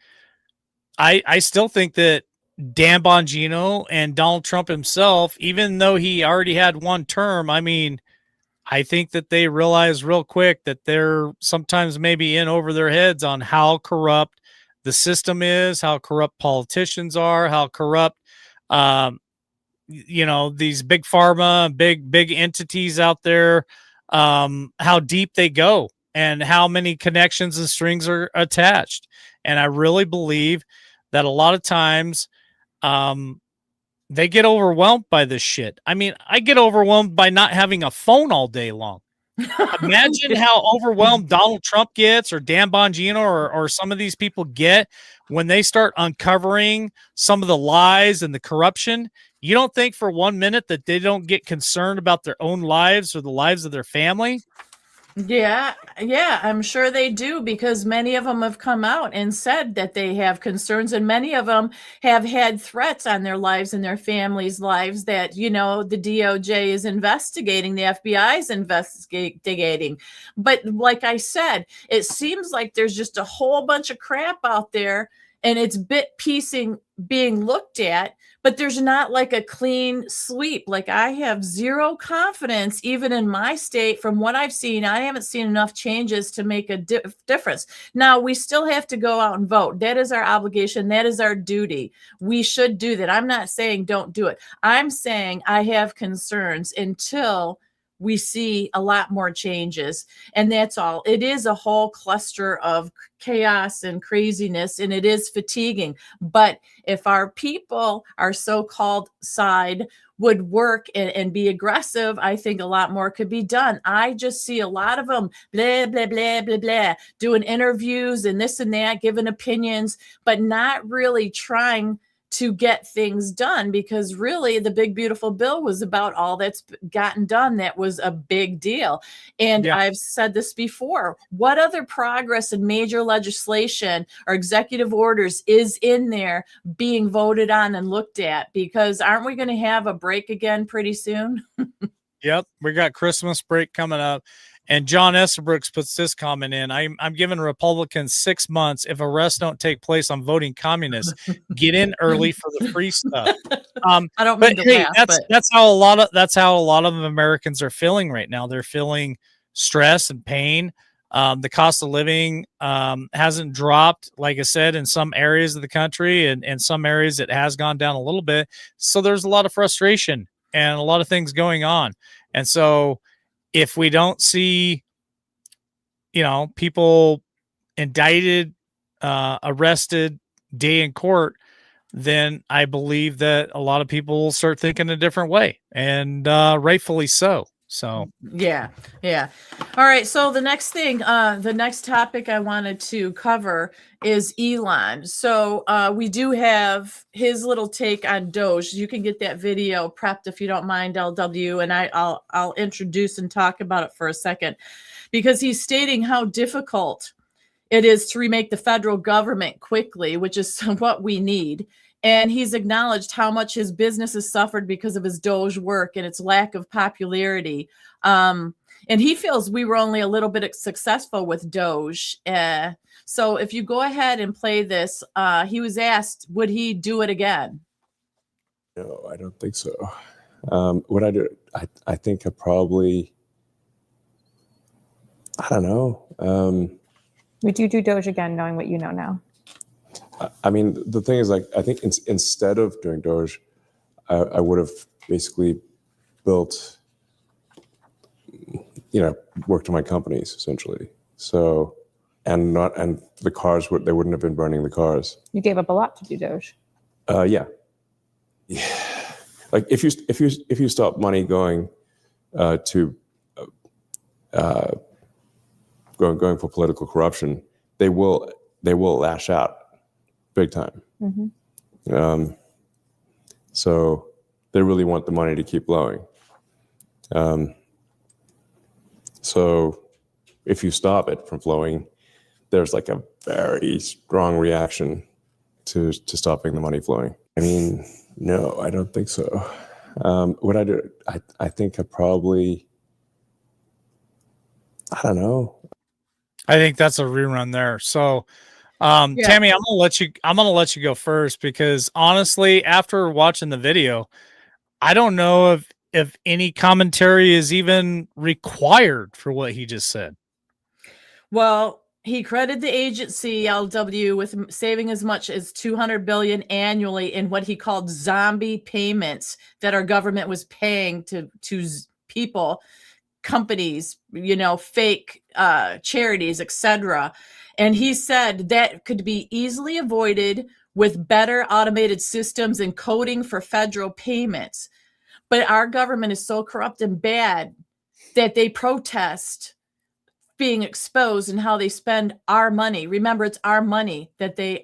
I still think that Dan Bongino and Donald Trump himself, even though he already had one term, I mean, I think that they realize real quick that they're sometimes maybe in over their heads on how corrupt the system is, how corrupt politicians are, how corrupt, these big pharma, big entities out there, how deep they go and how many connections and strings are attached. And I really believe that a lot of times they get overwhelmed by this shit. I mean, I get overwhelmed by not having a phone all day long. Imagine how overwhelmed Donald Trump gets, or Dan Bongino, or some of these people get when they start uncovering some of the lies and the corruption. You don't think for 1 minute that they don't get concerned about their own lives or the lives of their family? Yeah, I'm sure they do, because many of them have come out and said that they have concerns, and many of them have had threats on their lives and their families' lives that, the DOJ is investigating, the FBI is investigating. But like I said, it seems like there's just a whole bunch of crap out there, and it's piecing being looked at, but there's not like a clean sweep. Like, I have zero confidence, even in my state. From what I've seen, I haven't seen enough changes to make a difference. Now, we still have to go out and vote. That is our obligation. That is our duty. We should do that. I'm not saying don't do it. I'm saying I have concerns until we see a lot more changes. And that's all. It is a whole cluster of chaos and craziness, and it is fatiguing. But if our people, our so-called side, would work and be aggressive, I think a lot more could be done. I just see a lot of them blah, blah, blah, blah, blah, doing interviews and this and that, giving opinions, but not really trying to get things done, because really the big beautiful bill was about all that's gotten done. That was a big deal. And Yeah. I've said this before, what other progress in major legislation or executive orders is in there being voted on and looked at? Because aren't we going to have a break again pretty soon? Yep, we got Christmas break coming up, and John Estabrook puts this comment in. I'm giving Republicans 6 months. If arrests don't take place, I'm voting communist. Get in early for the free stuff. I don't But mean to hey, laugh, but that's how a lot of Americans are feeling right now. They're feeling stress and pain. The cost of living hasn't dropped, like I said, in some areas of the country, and in some areas it has gone down a little bit. So there's a lot of frustration and a lot of things going on. And so if we don't see, people indicted, arrested, day in court, then I believe that a lot of people will start thinking a different way, and rightfully so. So yeah. All right. So the next thing, the next topic I wanted to cover is Elon. So we do have his little take on DOGE. You can get that video prepped if you don't mind, LW, and I'll introduce and talk about it for a second, because he's stating how difficult it is to remake the federal government quickly, which is what we need. And he's acknowledged how much his business has suffered because of his DOGE work and its lack of popularity. And he feels we were only a little bit successful with DOGE. So if you go ahead and play this, he was asked, would he do it again? No, I don't think so. What I do, I think I probably, I don't know. Would you do DOGE again, knowing what you know now? I mean, the thing is, like, I think instead of doing DOGE, I would have basically built, worked on my companies essentially. So, and the cars they wouldn't have been burning the cars. You gave up a lot to do DOGE. Yeah. Like if you stop money going to going for political corruption, they will lash out big time. Mm-hmm. So they really want the money to keep flowing. So if you stop it from flowing, there's like a very strong reaction to stopping the money flowing. I mean, no, I don't think so. What I do, I think I probably, I don't know. I think that's a rerun there. So Tammy, I'm gonna let you go first, because honestly, after watching the video, I don't know if any commentary is even required for what he just said. Well, he credited the agency LW with saving as much as $200 billion annually in what he called zombie payments that our government was paying to people, companies, fake charities, etc. And he said that could be easily avoided with better automated systems and coding for federal payments. But our government is so corrupt and bad that they protest being exposed and how they spend our money. Remember, it's our money that they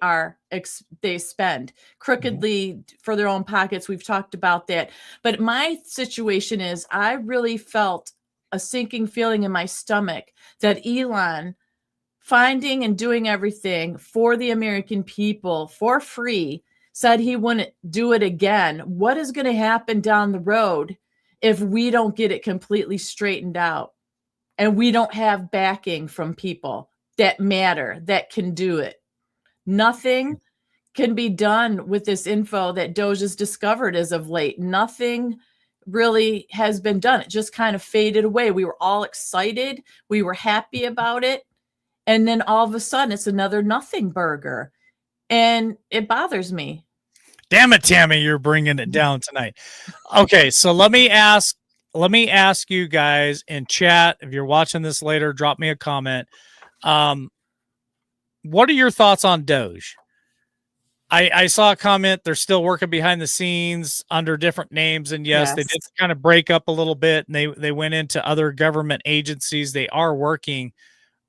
spend crookedly for their own pockets. We've talked about that. But my situation is, I really felt a sinking feeling in my stomach that Elon, finding and doing everything for the American people for free, said he wouldn't do it again. What is going to happen down the road if we don't get it completely straightened out and we don't have backing from people that matter, that can do it? Nothing can be done with this info that DOGE has discovered as of late. Nothing really has been done. It just kind of faded away. We were all excited. We were happy about it. And then all of a sudden it's another nothing burger. And it bothers me. Damn it, Tammy, you're bringing it down tonight. Okay, so let me ask you guys in chat, if you're watching this later, drop me a comment. What are your thoughts on DOGE? I saw a comment, they're still working behind the scenes under different names, and yes, they did kind of break up a little bit, and they went into other government agencies. They are working.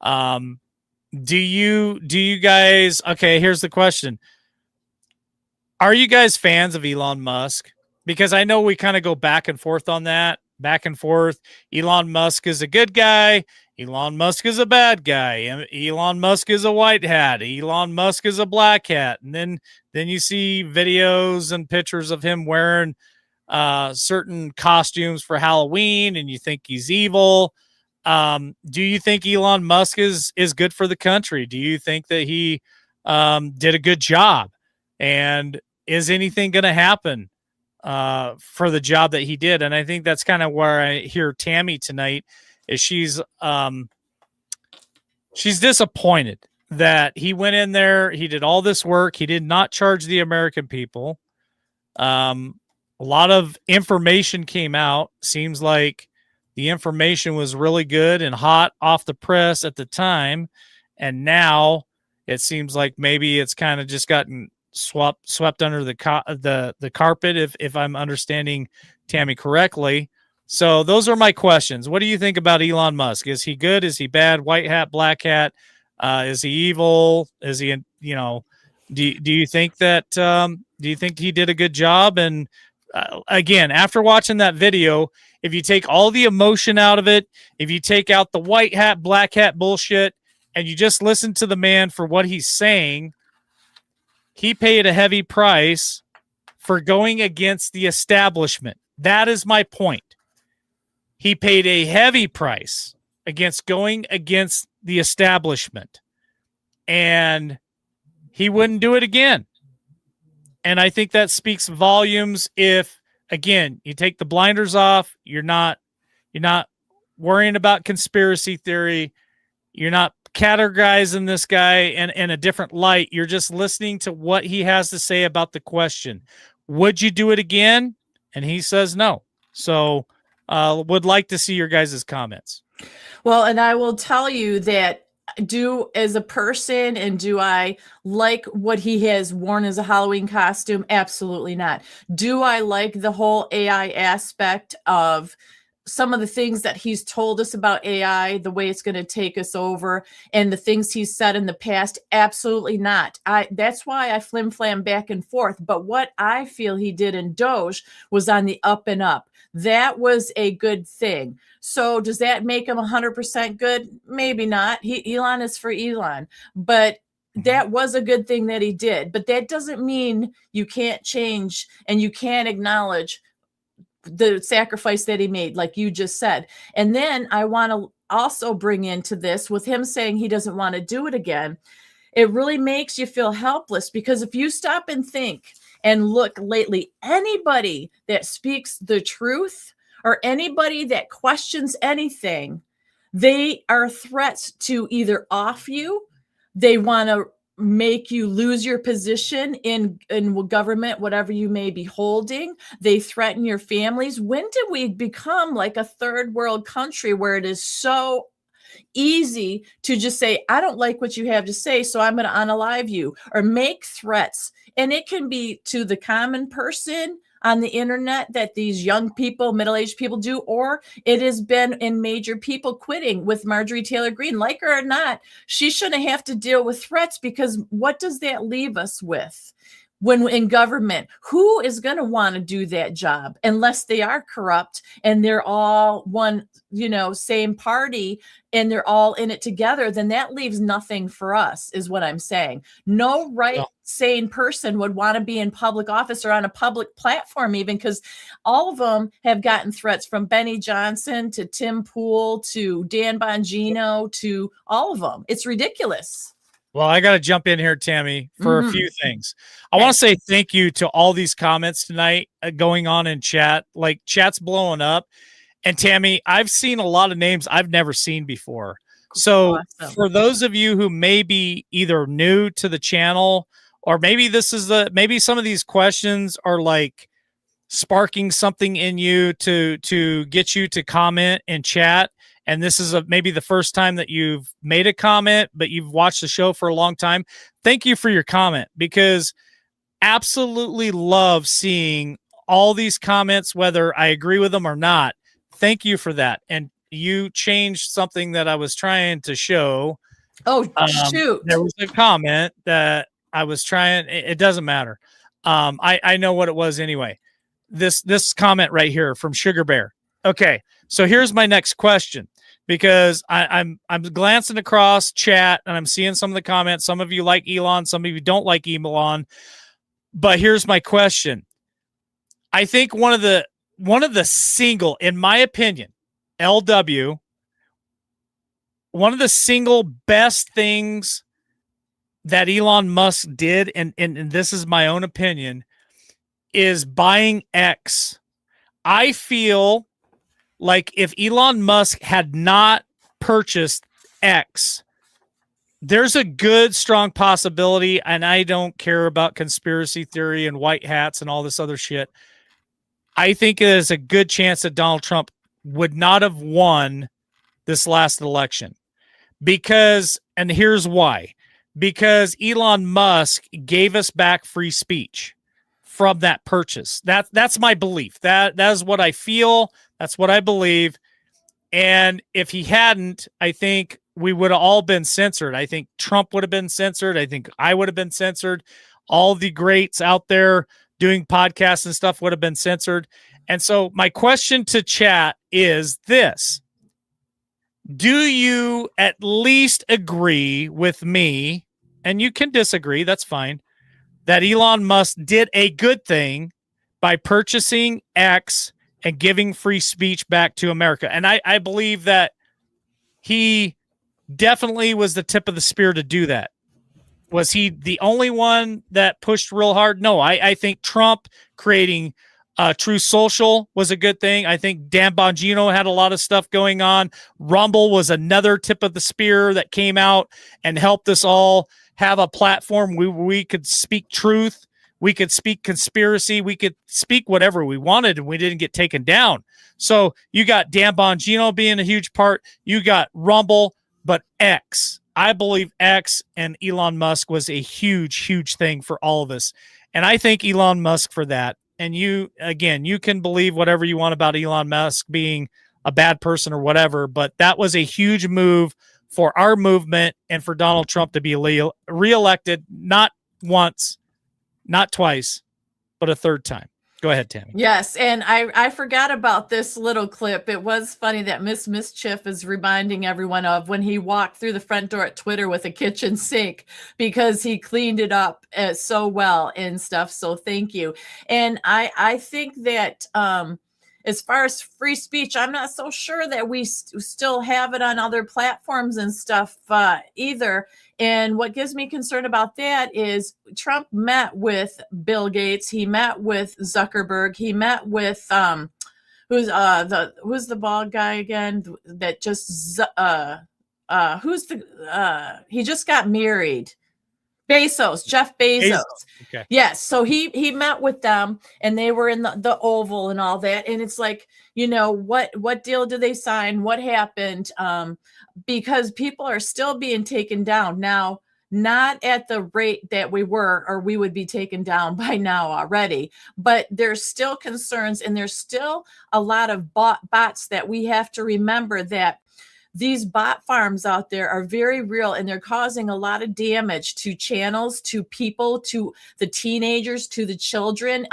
Do you guys, okay, here's the question. Are you guys fans of Elon Musk? Because I know we kind of go back and forth on that, back and forth. Elon Musk is a good guy. Elon Musk is a bad guy. Elon Musk is a white hat. Elon Musk is a black hat. And then you see videos and pictures of him wearing certain costumes for Halloween, and you think he's evil. Do you think Elon Musk is good for the country? Do you think that he did a good job? And is anything going to happen for the job that he did? And I think that's kind of where I hear Tammy tonight is she's disappointed that he went in there. He did all this work. He did not charge the American people. A lot of information came out. Seems like the information was really good and hot off the press at the time. And now it seems like maybe it's kind of just gotten swept under the carpet, if I'm understanding Tammy correctly. So those are my questions. What do you think about Elon Musk? Is he good? Is he bad? White hat, black hat? Is he evil? Is he, do you think that, do you think he did a good job? And again, after watching that video, if you take all the emotion out of it, if you take out the white hat, black hat bullshit, and you just listen to the man for what he's saying, he paid a heavy price for going against the establishment. That is my point. He paid a heavy price against going against the establishment, and he wouldn't do it again. And I think that speaks volumes. If, again, you take the blinders off, you're not worrying about conspiracy theory. You're not categorizing this guy in a different light. You're just listening to what he has to say about the question. Would you do it again? And he says no. So would like to see your guys' comments. Well, and I will tell you that as a person, and do I like what he has worn as a Halloween costume? Absolutely not. Do I like the whole AI aspect of some of the things that he's told us about AI, the way it's going to take us over, and the things he's said in the past? Absolutely not. That's why I flim-flam back and forth. But what I feel he did in DOGE was on the up and up. That was a good thing. So does that make him 100% good? Maybe not. Elon is for Elon. But that was a good thing that he did. But that doesn't mean you can't change and you can't acknowledge the sacrifice that he made, like you just said. And then I want to also bring into this with him saying he doesn't want to do it again. It really makes you feel helpless, because if you stop and think and look lately, anybody that speaks the truth or anybody that questions anything, they are threats to either off you, they want to make you lose your position in government, whatever you may be holding. They threaten your families. When did we become like a third world country where it is so easy to just say, I don't like what you have to say, so I'm going to unalive you, or make threats? And it can be to the common person on the internet that these young people, middle-aged people do, or it has been in major people quitting with Marjorie Taylor Greene. Like her or not, she shouldn't have to deal with threats, because what does that leave us with? When in government, who is going to want to do that job unless they are corrupt and they're all one, same party, and they're all in it together? Then that leaves nothing for us, is what I'm saying. No sane person would want to be in public office or on a public platform, even, because all of them have gotten threats, from Benny Johnson to Tim Pool to Dan Bongino to all of them. It's ridiculous. Well, I got to jump in here, Tammy, for a few things. I want to say thank you to all these comments tonight going on in chat. Like, chat's blowing up. And Tammy, I've seen a lot of names I've never seen before. So for those of you who may be either new to the channel, or maybe maybe some of these questions are like sparking something in you to get you to comment in chat, and this is maybe the first time that you've made a comment, but you've watched the show for a long time, thank you for your comment, because absolutely love seeing all these comments, whether I agree with them or not. Thank you for that. And you changed something that I was trying to show. Oh, shoot. There was a comment that I was trying. It doesn't matter. I know what it was anyway. This comment right here from Sugar Bear. Okay, so here's my next question, because I'm glancing across chat and I'm seeing some of the comments. Some of you like Elon, some of you don't like Elon. But here's my question. I think one of the single, in my opinion, LW, one of the single best things that Elon Musk did, and this is my own opinion, is buying X. I feel like if Elon Musk had not purchased X, there's a good, strong possibility, and I don't care about conspiracy theory and white hats and all this other shit. I think there's a good chance that Donald Trump would not have won this last election. Because, and here's why, because Elon Musk gave us back free speech from that purchase. That's my belief. That is what I feel. That's what I believe. And if he hadn't, I think we would have all been censored. I think Trump would have been censored. I think I would have been censored. All the greats out there doing podcasts and stuff would have been censored. And so my question to chat is this. Do you at least agree with me, and you can disagree, that's fine, that Elon Musk did a good thing by purchasing X and giving free speech back to America? And I believe that he definitely was the tip of the spear to do that. Was he the only one that pushed real hard? No, I think Trump creating True Social was a good thing. I think Dan Bongino had a lot of stuff going on. Rumble was another tip of the spear that came out and helped us all have a platform where we could speak truth. We could speak conspiracy. We could speak whatever we wanted, and we didn't get taken down. So you got Dan Bongino being a huge part. You got Rumble, but X. I believe X and Elon Musk was a huge, huge thing for all of us. And I thank Elon Musk for that. And you can believe whatever you want about Elon Musk being a bad person or whatever, but that was a huge move for our movement and for Donald Trump to be reelected, not once, not twice, but a third time. Go ahead, Tammy. Yes, and I forgot about this little clip. It was funny that Miss Mischief is reminding everyone of when he walked through the front door at Twitter with a kitchen sink, because he cleaned it up so well and stuff. So thank you. And I think that as far as free speech, I'm not so sure that we still have it on other platforms and stuff either. And what gives me concern about that is Trump met with Bill Gates. He met with Zuckerberg. He met with who's the bald guy again that just he just got married. Bezos, Jeff Bezos. Okay. Yes. So he met with them and they were in the Oval and all that. And it's like, what deal did they sign? What happened? Because people are still being taken down now, not at the rate that we were, or we would be taken down by now already. But there's still concerns, and there's still a lot of bots that we have to remember that these bot farms out there are very real, and they're causing a lot of damage to channels, to people, to the teenagers, to the children,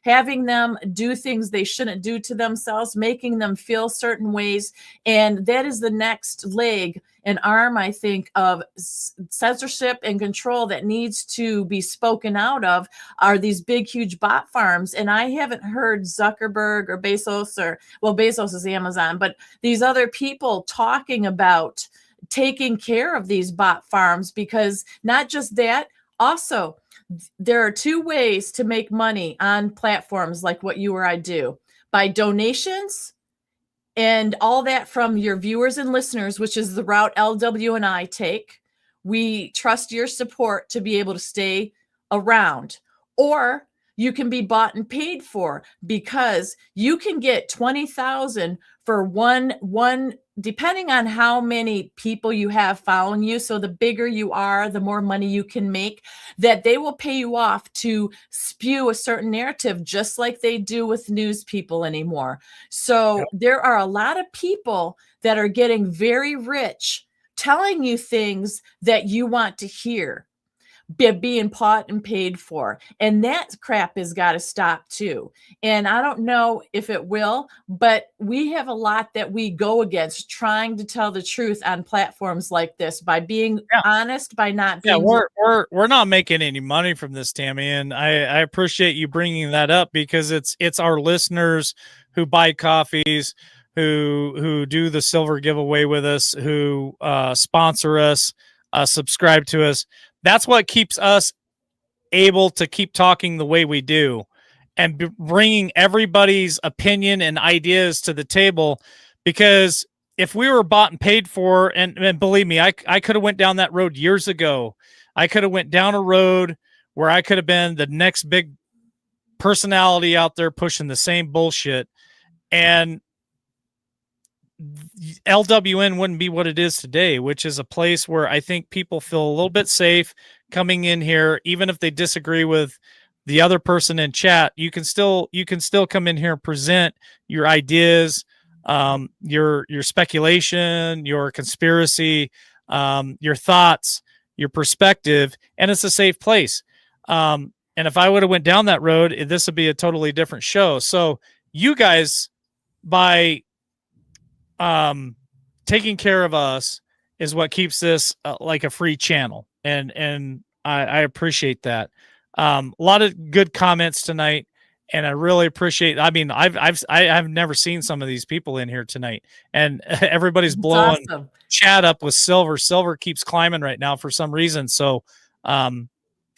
having them do things they shouldn't do to themselves, making them feel certain ways. And that is the next leg and arm, I think, of censorship and control that needs to be spoken out of, are these big, huge bot farms. And I haven't heard Zuckerberg or Bezos, Bezos is Amazon, but these other people talking about taking care of these bot farms, because not just that, also, there are two ways to make money on platforms like what you or I do: by donations and all that from your viewers and listeners, which is the route LW and I take. We trust your support to be able to stay around. Or you can be bought and paid for, because you can get $20,000 for one, depending on how many people you have following you. So the bigger you are, the more money you can make, that they will pay you off to spew a certain narrative, just like they do with news people anymore. So there are a lot of people that are getting very rich telling you things that you want to hear. being bought and paid for. And that crap has got to stop too. And I don't know if it will, but we have a lot that we go against trying to tell the truth on platforms like this by being honest, by not being. Yeah, we're not making any money from this, Tammy, and I appreciate you bringing that up because it's our listeners who buy coffees, who do the silver giveaway with us, who sponsor us, subscribe to us. That's what keeps us able to keep talking the way we do and bringing everybody's opinion and ideas to the table. Because if we were bought and paid for, and believe me, I could have went down that road years ago. I could have went down a road where I could have been the next big personality out there pushing the same bullshit. And LWN wouldn't be what it is today, which is a place where I think people feel a little bit safe coming in here, even if they disagree with the other person in chat. You can still come in here and present your ideas, your speculation, your conspiracy, your thoughts, your perspective, and it's a safe place. And if I would have went down that road, this would be a totally different show. So you guys, by taking care of us, is what keeps this like a free channel, and I appreciate that. A lot of good comments tonight, and I really appreciate. I mean, I've never seen some of these people in here tonight, and everybody's blowing chat up with silver. Silver keeps climbing right now for some reason. So,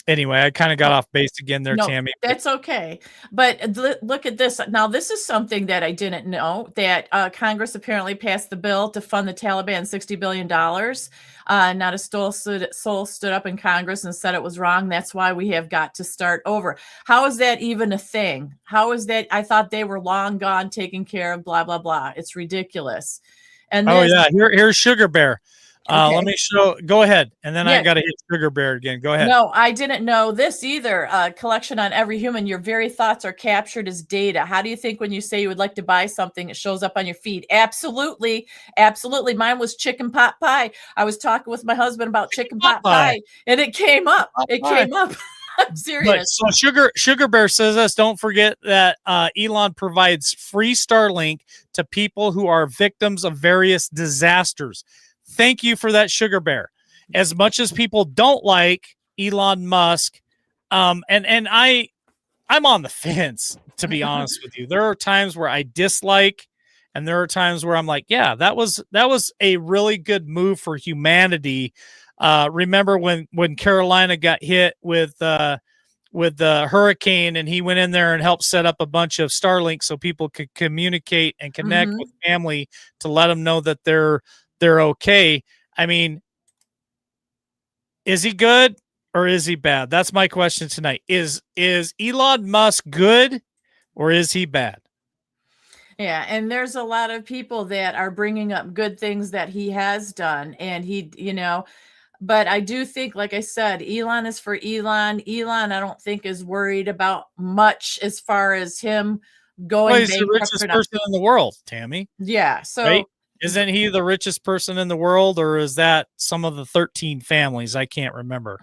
anyway, I kind of got off base again there, Tammy. That's okay. But look at this. Now, this is something that I didn't know, that Congress apparently passed the bill to fund the Taliban $60 billion. Not a soul stood up in Congress and said it was wrong. That's why we have got to start over. How is that even a thing? How is that? I thought they were long gone, taken care of, blah, blah, blah. It's ridiculous. And here's Sugar Bear. Okay. Let me show. Go ahead, and then I got to hit Sugar Bear again. Go ahead. No, I didn't know this either. Collection on every human. Your very thoughts are captured as data. How do you think when you say you would like to buy something, it shows up on your feed? Absolutely, absolutely. Mine was chicken pot pie. I was talking with my husband about chicken pot pie, and it came up. Came up. I'm serious. But, so Sugar Bear says this. Don't forget that Elon provides free Starlink to people who are victims of various disasters. Thank you for that, Sugar Bear. As much as people don't like Elon Musk, and I'm on the fence, to be honest with you. There are times where I dislike, and there are times where I'm like, yeah, that was a really good move for humanity. Remember when Carolina got hit with the hurricane, and he went in there and helped set up a bunch of Starlink so people could communicate and connect with family to let them know that they're okay. I mean, is he good or is he bad? That's my question tonight. Is Elon Musk good or is he bad? Yeah, and there's a lot of people that are bringing up good things that he has done, and he, but I do think, like I said, Elon is for Elon. Elon, I don't think, is worried about much as far as him going. Well, he's the richest person in the world, Tammy. Yeah, so. Right? Isn't he the richest person in the world, or is that some of the 13 families? I can't remember.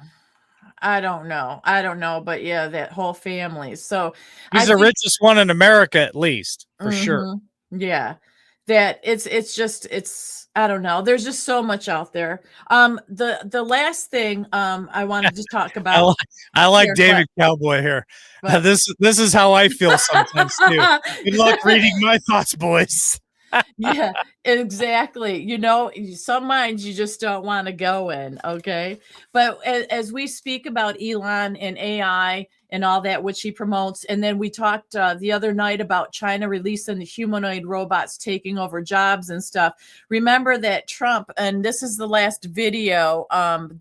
I don't know, but yeah, that whole family. So he's the richest one in America, at least, for sure. Yeah, that it's I don't know. There's just so much out there. The last thing I wanted to talk about. I like David Cowboy here. This is how I feel sometimes too. Good luck reading my thoughts, boys. Yeah, exactly. Some minds you just don't want to go in. Okay. But as we speak about Elon and AI and all that, which he promotes, and then we talked the other night about China releasing the humanoid robots taking over jobs and stuff. Remember that Trump, and this is the last video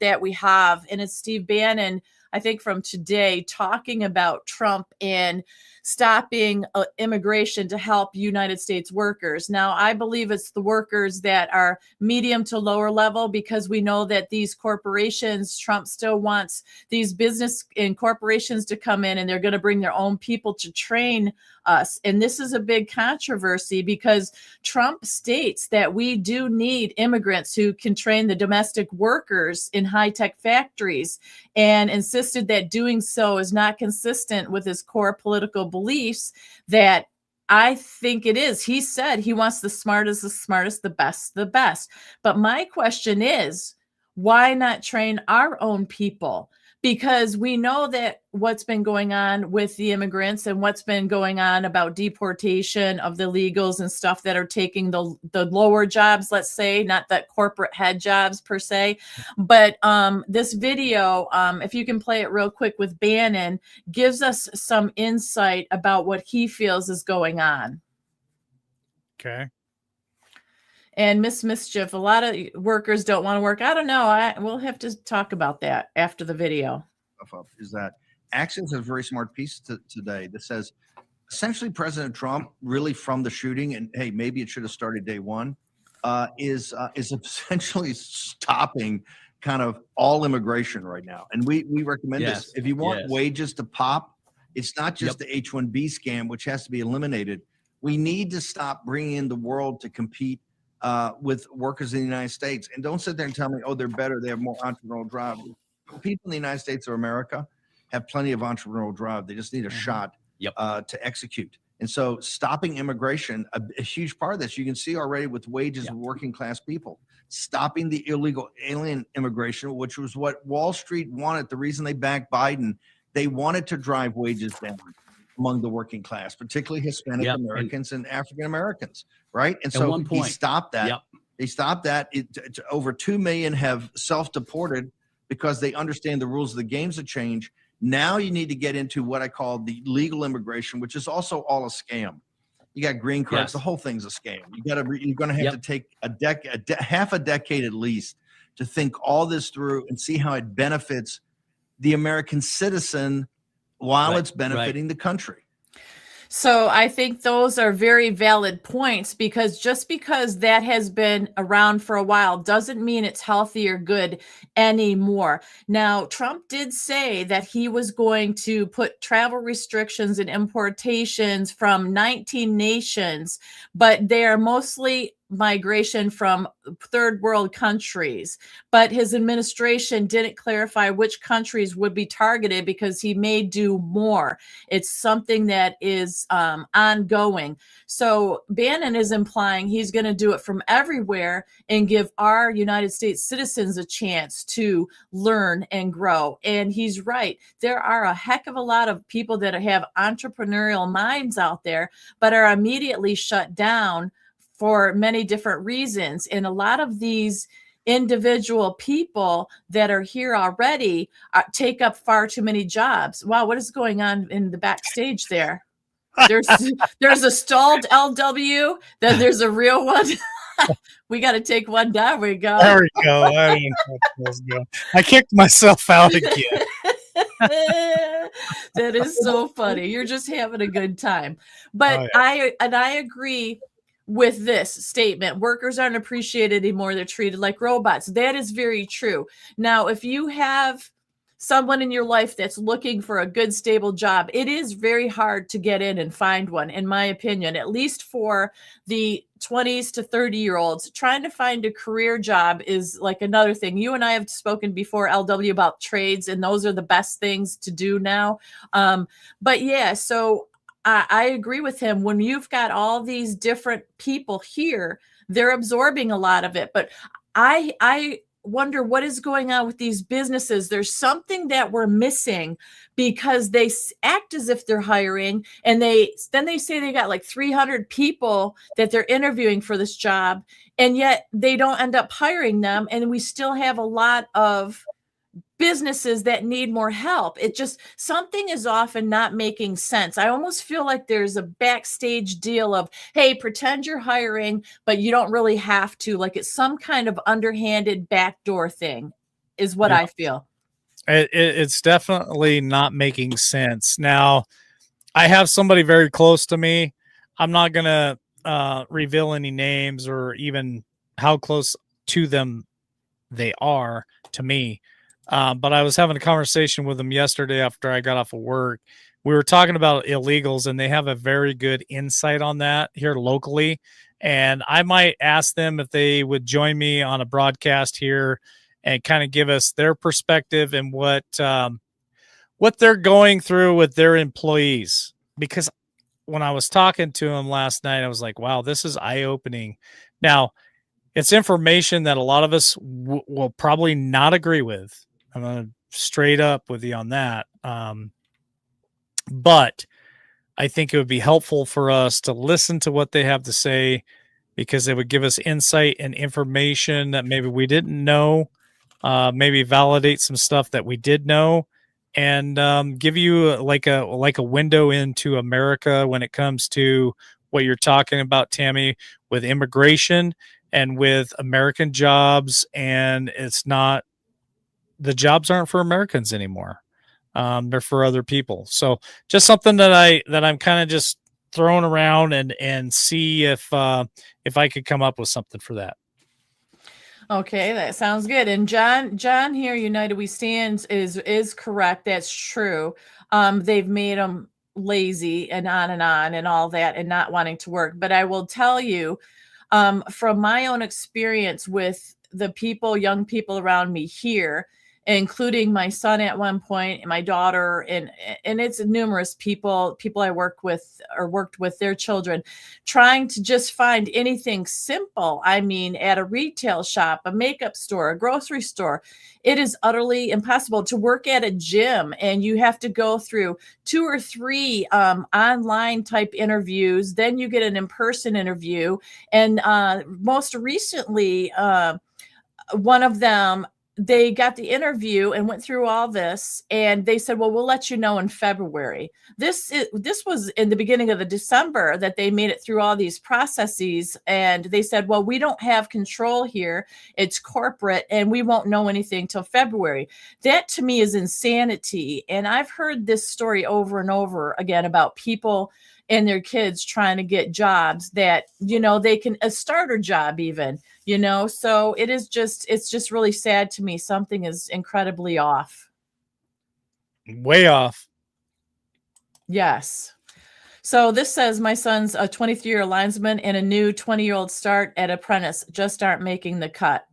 that we have, and it's Steve Bannon, I think from today, talking about Trump and stopping immigration to help United States workers. Now, I believe it's the workers that are medium to lower level, because we know that these corporations, Trump still wants these business and corporations to come in, and they're going to bring their own people to train us. And this is a big controversy because Trump states that we do need immigrants who can train the domestic workers in high-tech factories, and insisted that doing so is not consistent with his core political beliefs that I think it is. He said he wants the smartest, the best, the best. But my question is, why not train our own people? Because we know that what's been going on with the immigrants and what's been going on about deportation of the illegals and stuff that are taking the lower jobs, let's say, not that corporate head jobs per se. But this video, if you can play it real quick with Bannon, gives us some insight about what he feels is going on. Okay. And Miss Mischief, a lot of workers don't want to work. I don't know. We'll have to talk about that after the video. Is that Axios has a very smart piece today that says essentially President Trump, really from the shooting, and hey, maybe it should have started day one, is essentially stopping kind of all immigration right now. And we recommend this. If you want wages to pop, it's not just the H-1B scam, which has to be eliminated. We need to stop bringing in the world to compete with workers in the United States. And don't sit there and tell me, oh, they're better, they have more entrepreneurial drive. People in the United States of America have plenty of entrepreneurial drive. They just need a shot to execute. And so stopping immigration, a huge part of this, you can see already with wages of working class people. Stopping the illegal alien immigration, which was what Wall Street wanted. The reason they backed Biden, they wanted to drive wages down among the working class, particularly Hispanic Americans and African Americans, right? And so he stopped that. They stopped that. Over 2 million have self-deported because they understand the rules of the games have changed. Now you need to get into what I call the legal immigration, which is also all a scam. You got green cards. The whole thing's a scam. You're going to have to take half a decade at least to think all this through and see how it benefits the American citizen while it's benefiting the country. So I think those are very valid points, because just because that has been around for a while doesn't mean it's healthy or good anymore. Now, Trump did say that he was going to put travel restrictions and importations from 19 nations, but they are mostly migration from third world countries. But his administration didn't clarify which countries would be targeted because he may do more. It's something that is ongoing. So Bannon is implying he's going to do it from everywhere and give our United States citizens a chance to learn and grow. And he's right. There are a heck of a lot of people that have entrepreneurial minds out there, but are immediately shut down for many different reasons. And a lot of these individual people that are here already take up far too many jobs. Wow, what is going on in the backstage there? There's a stalled LW, then there's a real one. We got to take one down. We go. There we go. I didn't know what was going. I kicked myself out again. That is so funny. You're just having a good time. But I agree with this statement. Workers aren't appreciated anymore. They're treated like robots. That is very true. Now, if you have someone in your life that's looking for a good, stable job, it is very hard to get in and find one, in my opinion, at least for the 20s to 30-year-olds. Trying to find a career job is like another thing. You and I have spoken before, LW, about trades, and those are the best things to do now. But yeah, so I agree with him. When you've got all these different people here, they're absorbing a lot of it. But I wonder what is going on with these businesses. There's something that we're missing, because they act as if they're hiring, and then they say they got like 300 people that they're interviewing for this job, and yet they don't end up hiring them. And we still have a lot of businesses that need more help. It just, something is often not making sense. I almost feel like there's a backstage deal of, hey, pretend you're hiring, but you don't really have to. Like it's some kind of underhanded backdoor thing is what I feel. It's definitely not making sense. Now, I have somebody very close to me. I'm not going to reveal any names or even how close to them they are to me. But I was having a conversation with them yesterday after I got off of work. We were talking about illegals, and they have a very good insight on that here locally. And I might ask them if they would join me on a broadcast here and kind of give us their perspective and what they're going through with their employees. Because when I was talking to them last night, I was like, wow, this is eye-opening. Now, it's information that a lot of us will probably not agree with. I'm going to straight up with you on that. But I think it would be helpful for us to listen to what they have to say, because it would give us insight and information that maybe we didn't know, maybe validate some stuff that we did know, and give you like a window into America when it comes to what you're talking about, Tammy, with immigration and with American jobs. And it's not, the jobs aren't for Americans anymore. They're for other people. So just something that I'm kind of just throwing around and see if I could come up with something for that. Okay, that sounds good. And John here, United We Stand is correct. That's true. They've made them lazy and on and all that, and not wanting to work. But I will tell you, from my own experience with the young people around me here, including my son at one point and my daughter, and it's numerous people I work with or worked with their children, trying to just find anything simple. I mean, at a retail shop, a makeup store, a grocery store, it is utterly impossible to work at a gym, and you have to go through 2 or 3 online type interviews. Then you get an in-person interview. And most recently, one of them, they got the interview and went through all this, and they said, well, we'll let you know in February. This was in the beginning of the December that they made it through all these processes. And they said, well, we don't have control here. It's corporate, and we won't know anything till February. That to me is insanity. And I've heard this story over and over again about people and their kids trying to get jobs that, they can, a starter job even, so it's just really sad to me. Something is incredibly off. Way off. Yes. So this says my son's a 23-year linesman and a new 20-year-old start at apprentice just aren't making the cut.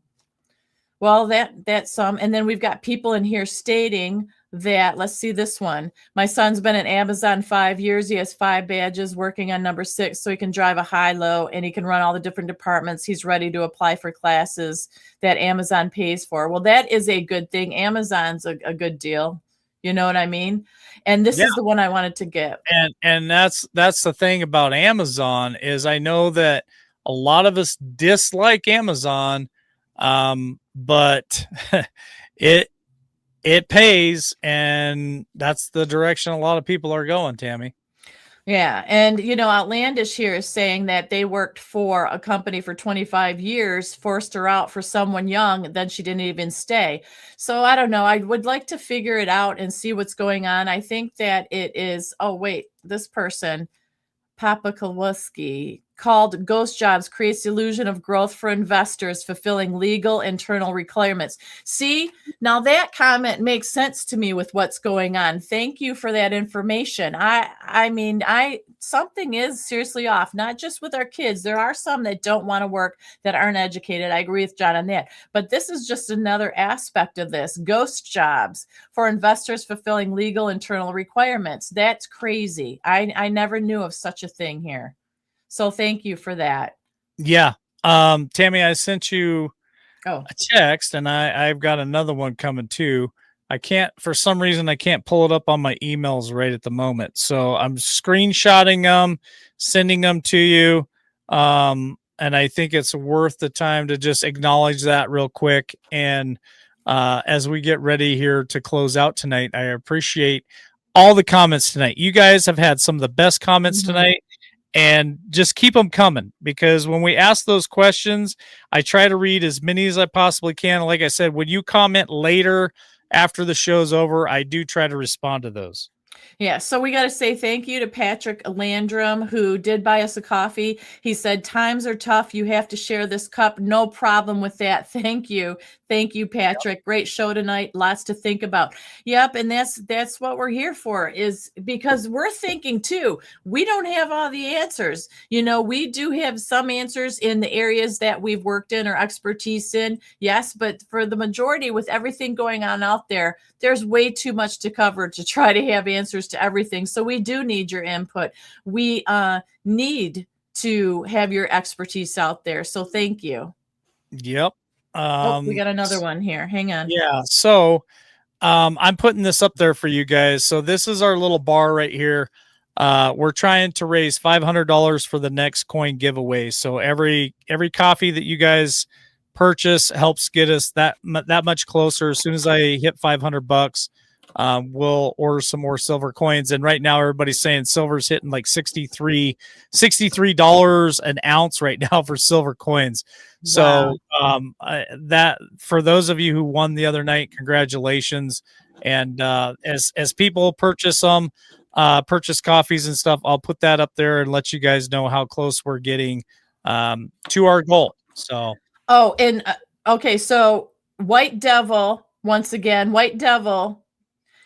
Well, that's some. And then we've got people in here stating that, let's see this one. My son's been at Amazon 5 years. He has 5 badges, working on number 6, so he can drive a high-low and he can run all the different departments. He's ready to apply for classes that Amazon pays for. Well, that is a good thing. Amazon's a good deal. You know what I mean? And this is the one I wanted to get. And that's the thing about Amazon, is I know that a lot of us dislike Amazon, but it pays, and that's the direction a lot of people are going, Tammy. Yeah. And, Outlandish here is saying that they worked for a company for 25 years, forced her out for someone young, then she didn't even stay. So I don't know. I would like to figure it out and see what's going on. I think that it is, this person, Papa Kowalski, called Ghost Jobs creates the illusion of growth for investors fulfilling legal internal requirements. See, now that comment makes sense to me with what's going on. Thank you for that information. I mean, something is seriously off, not just with our kids. There are some that don't want to work, that aren't educated. I agree with John on that. But this is just another aspect of this. Ghost jobs for investors fulfilling legal internal requirements. That's crazy. I never knew of such a thing here. So thank you for that. Yeah. Tammy, I sent you a text, and I've got another one coming too. For some reason, I can't pull it up on my emails right at the moment. So I'm screenshotting them, sending them to you. And I think it's worth the time to just acknowledge that real quick. And as we get ready here to close out tonight, I appreciate all the comments tonight. You guys have had some of the best comments tonight. And just keep them coming, because when we ask those questions, I try to read as many as I possibly can. Like I said, when you comment later after the show's over, I do try to respond to those. Yeah, so we got to say thank you to Patrick Landrum, who did buy us a coffee. He said, times are tough. You have to share this cup. No problem with that. Thank you. Thank you, Patrick. Great show tonight. Lots to think about. Yep, and that's what we're here for, is because we're thinking too. We don't have all the answers. We do have some answers in the areas that we've worked in or expertise in. Yes, but for the majority, with everything going on out there, there's way too much to cover to try to have answers to everything. So we do need your input. We need to have your expertise out there. So thank you. Yep. We got another one here. Hang on. Yeah. So I'm putting this up there for you guys. So this is our little bar right here. We're trying to raise $500 for the next coin giveaway. So every coffee that you guys purchase helps get us that much closer. As soon as I hit $500, we'll order some more silver coins. And right now everybody's saying silver's hitting like $63 an ounce right now for silver coins. So that, for those of you who won the other night, congratulations. And as people purchase purchase coffees and stuff, I'll put that up there and let you guys know how close we're getting to our goal. So okay, so White Devil, once again, White Devil,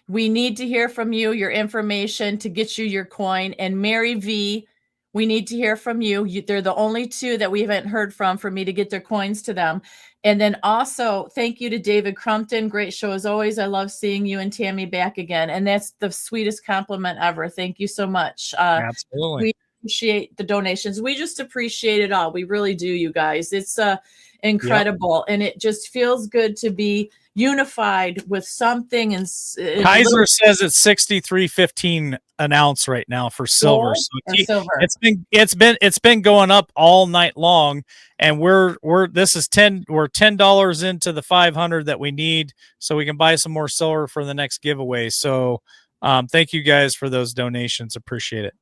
we need to hear from you, your information to get you your coin. And Mary V, we need to hear from you. They're the only two that we haven't heard from for me to get their coins to them. And then also, thank you to David Crumpton. Great show as always. I love seeing you and Tammy back again. And that's the sweetest compliment ever. Thank you so much. Absolutely. We appreciate the donations. We just appreciate it all. We really do, you guys. It's incredible. Yep. And it just feels good to be unified with something. And Kaiser says it's 63.15 an ounce right now for silver. So silver. It's been going up all night long, and we're $10 into the 500 that we need, so we can buy some more silver for the next giveaway. So thank you guys for those donations. Appreciate it.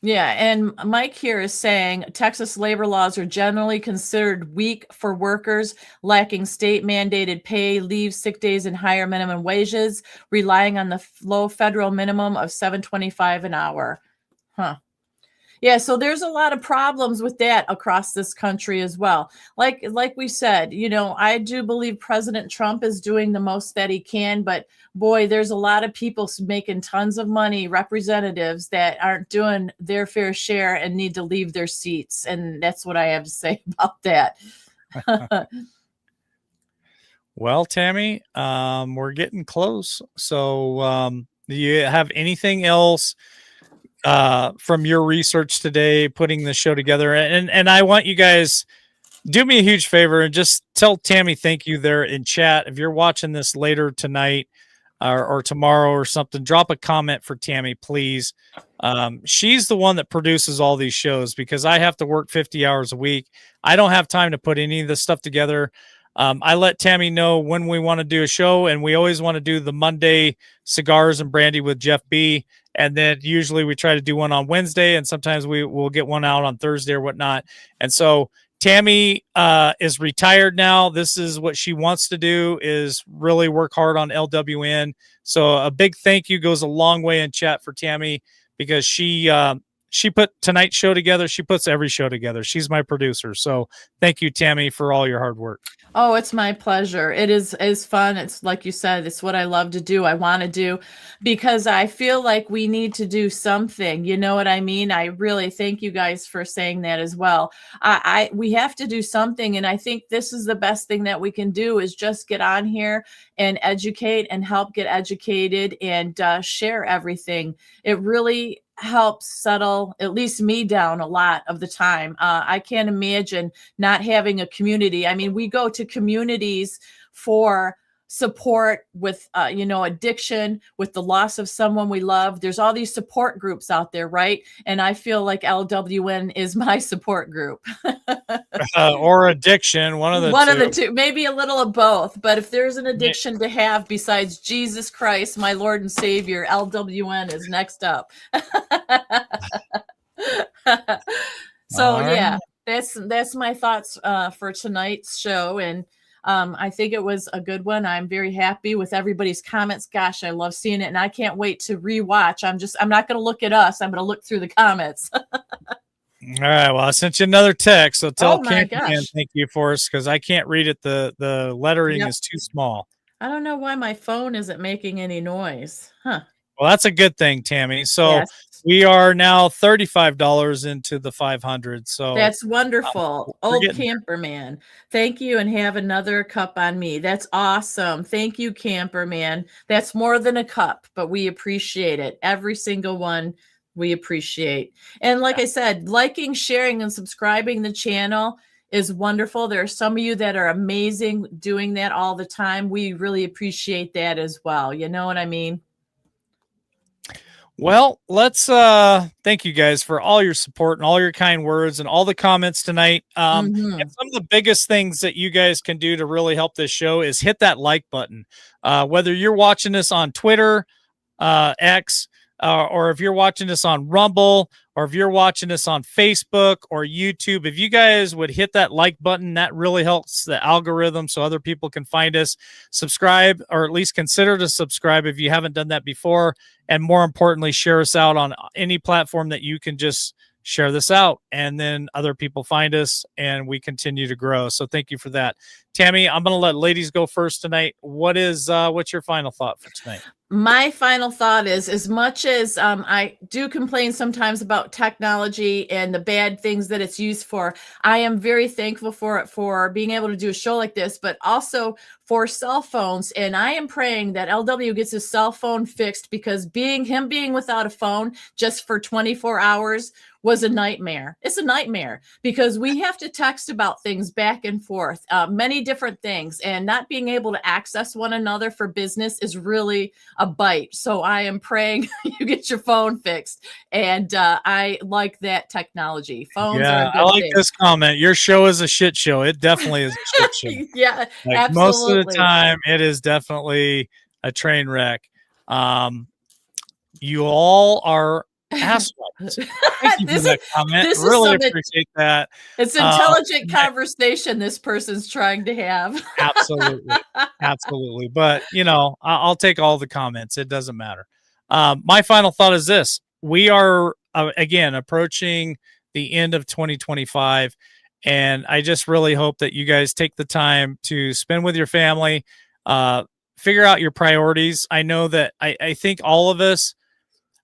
Yeah, and Mike here is saying Texas labor laws are generally considered weak for workers lacking state-mandated pay, leave, sick days, and higher minimum wages, relying on the low federal minimum of $7.25 an hour. Huh. Yeah, so there's a lot of problems with that across this country as well. Like we said, I do believe President Trump is doing the most that he can, but boy, there's a lot of people making tons of money, representatives that aren't doing their fair share and need to leave their seats. And that's what I have to say about that. Well, Tammy, we're getting close. So do you have anything else from your research today, putting the show together? And I want you guys, do me a huge favor and just tell Tammy thank you there in chat. If you're watching this later tonight or tomorrow or something, drop a comment for Tammy, please. She's the one that produces all these shows, because I have to work 50 hours a week. I don't have time to put any of this stuff together. I let Tammy know when we want to do a show, and we always want to do the Monday cigars and brandy with Jeff B. And then usually we try to do one on Wednesday, and sometimes we will get one out on Thursday or whatnot. And so Tammy is retired now. This is what she wants to do, is really work hard on LWN. So a big thank you goes a long way in chat for Tammy, because she put tonight's show together. She puts every show together. She's my producer. So thank you, Tammy, for all your hard work. Oh, it's my pleasure. It is fun. It's like you said, it's what I love to do. I want to do, because I feel like we need to do something. You know what I mean? I really thank you guys for saying that as well. We have to do something. And I think this is the best thing that we can do, is just get on here and educate and help get educated and share everything. It really helps settle at least me down a lot of the time. I can't imagine not having a community. I mean, we go to communities for support with, addiction, with the loss of someone we love. There's all these support groups out there, right? And I feel like LWN is my support group. Or addiction, one of the two, maybe a little of both. But if there's an addiction to have besides Jesus Christ, my Lord and Savior, LWN is next up. So yeah, that's my thoughts for tonight's show. And I think it was a good one. I'm very happy with everybody's comments. Gosh, I love seeing it. And I can't wait to rewatch. I'm not going to look at us. I'm going to look through the comments. All right. Well, I sent you another text, so tell Oh my Camperman gosh. thank you for us because I can't read it. The lettering Yep. is too small. I don't know why my phone isn't making any noise. Huh. Well, that's a good thing, Tammy. So Yes. we are now $35 into the 500. So That's wonderful. we're Old getting camper man. Thank you and have another cup on me. That's awesome. Thank you, camper man. That's more than a cup, but we appreciate it. Every single one we appreciate. And like I said, liking, sharing, and subscribing the channel is wonderful. There are some of you that are amazing doing that all the time. We really appreciate that as well. You know what I mean? Well, let's thank you guys for all your support and all your kind words and all the comments tonight. And Mhm. some of the biggest things that you guys can do to really help this show is hit that like button. Whether you're watching this on Twitter, X, or if you're watching this on Rumble, or if you're watching this on Facebook or YouTube, if you guys would hit that like button, that really helps the algorithm so other people can find us. Subscribe, or at least consider to subscribe if you haven't done that before. And more importantly, share us out on any platform that you can just share this out, and then other people find us and we continue to grow. So thank you for that. Tammy, I'm going to let ladies go first tonight. What's your final thought for tonight? My final thought is, as much as I do complain sometimes about technology and the bad things that it's used for, I am very thankful for it, for being able to do a show like this, but also for cell phones. And I am praying that LW gets his cell phone fixed, because being without a phone just for 24 hours was a nightmare. It's a nightmare because we have to text about things back and forth, many different things, and not being able to access one another for business is really a bite. So I am praying you get your phone fixed, and I like that technology. Phones are a good I like thing. this comment. Your show is a shit show. It definitely is a shit show. Yeah, Like, absolutely. most of the time, it is definitely a train wreck. You all are assholes. Thank you for that comment. This is Really something- appreciate that. It's intelligent conversation this person's trying to have. Absolutely. Absolutely. But, I'll take all the comments. It doesn't matter. My final thought is this. We are, again, approaching the end of 2025. And I just really hope that you guys take the time to spend with your family, figure out your priorities. I know that I think all of us,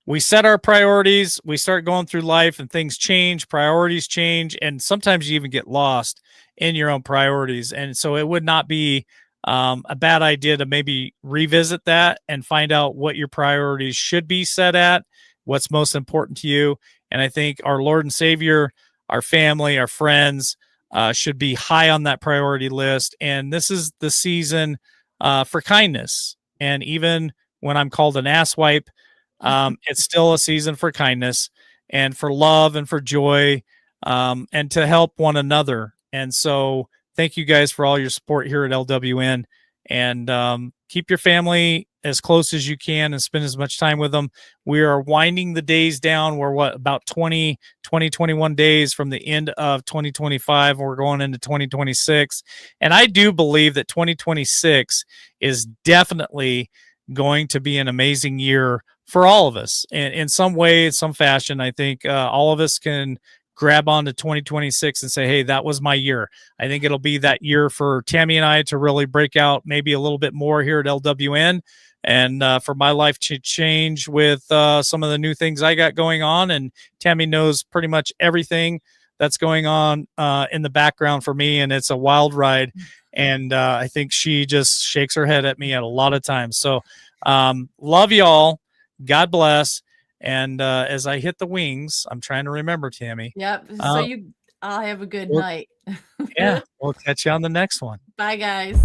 we set our priorities, we start going through life and things change, priorities change, and sometimes you even get lost in your own priorities. And so it would not be a bad idea to maybe revisit that and find out what your priorities should be set at, what's most important to you. And I think our Lord and Savior, our family, our friends should be high on that priority list. And this is the season for kindness. And even when I'm called an asswipe, it's still a season for kindness and for love and for joy, and to help one another. And so thank you guys for all your support here at LWN, and keep your family as close as you can and spend as much time with them. We are winding the days down. We're about 21 days from the end of 2025. We're going into 2026. And I do believe that 2026 is definitely going to be an amazing year for all of us in some way, some fashion. I think all of us can grab onto 2026 and say, hey, that was my year. I think it'll be that year for Tammy and I to really break out maybe a little bit more here at LWN, and for my life to change with some of the new things I got going on. And Tammy knows pretty much everything that's going on in the background for me, and it's a wild ride. And I think she just shakes her head at me at a lot of times. So love y'all. God bless. And as I hit the wings, I'm trying to remember, Tammy. Yep. So I'll have a good night. Yeah. We'll catch you on the next one. Bye, guys.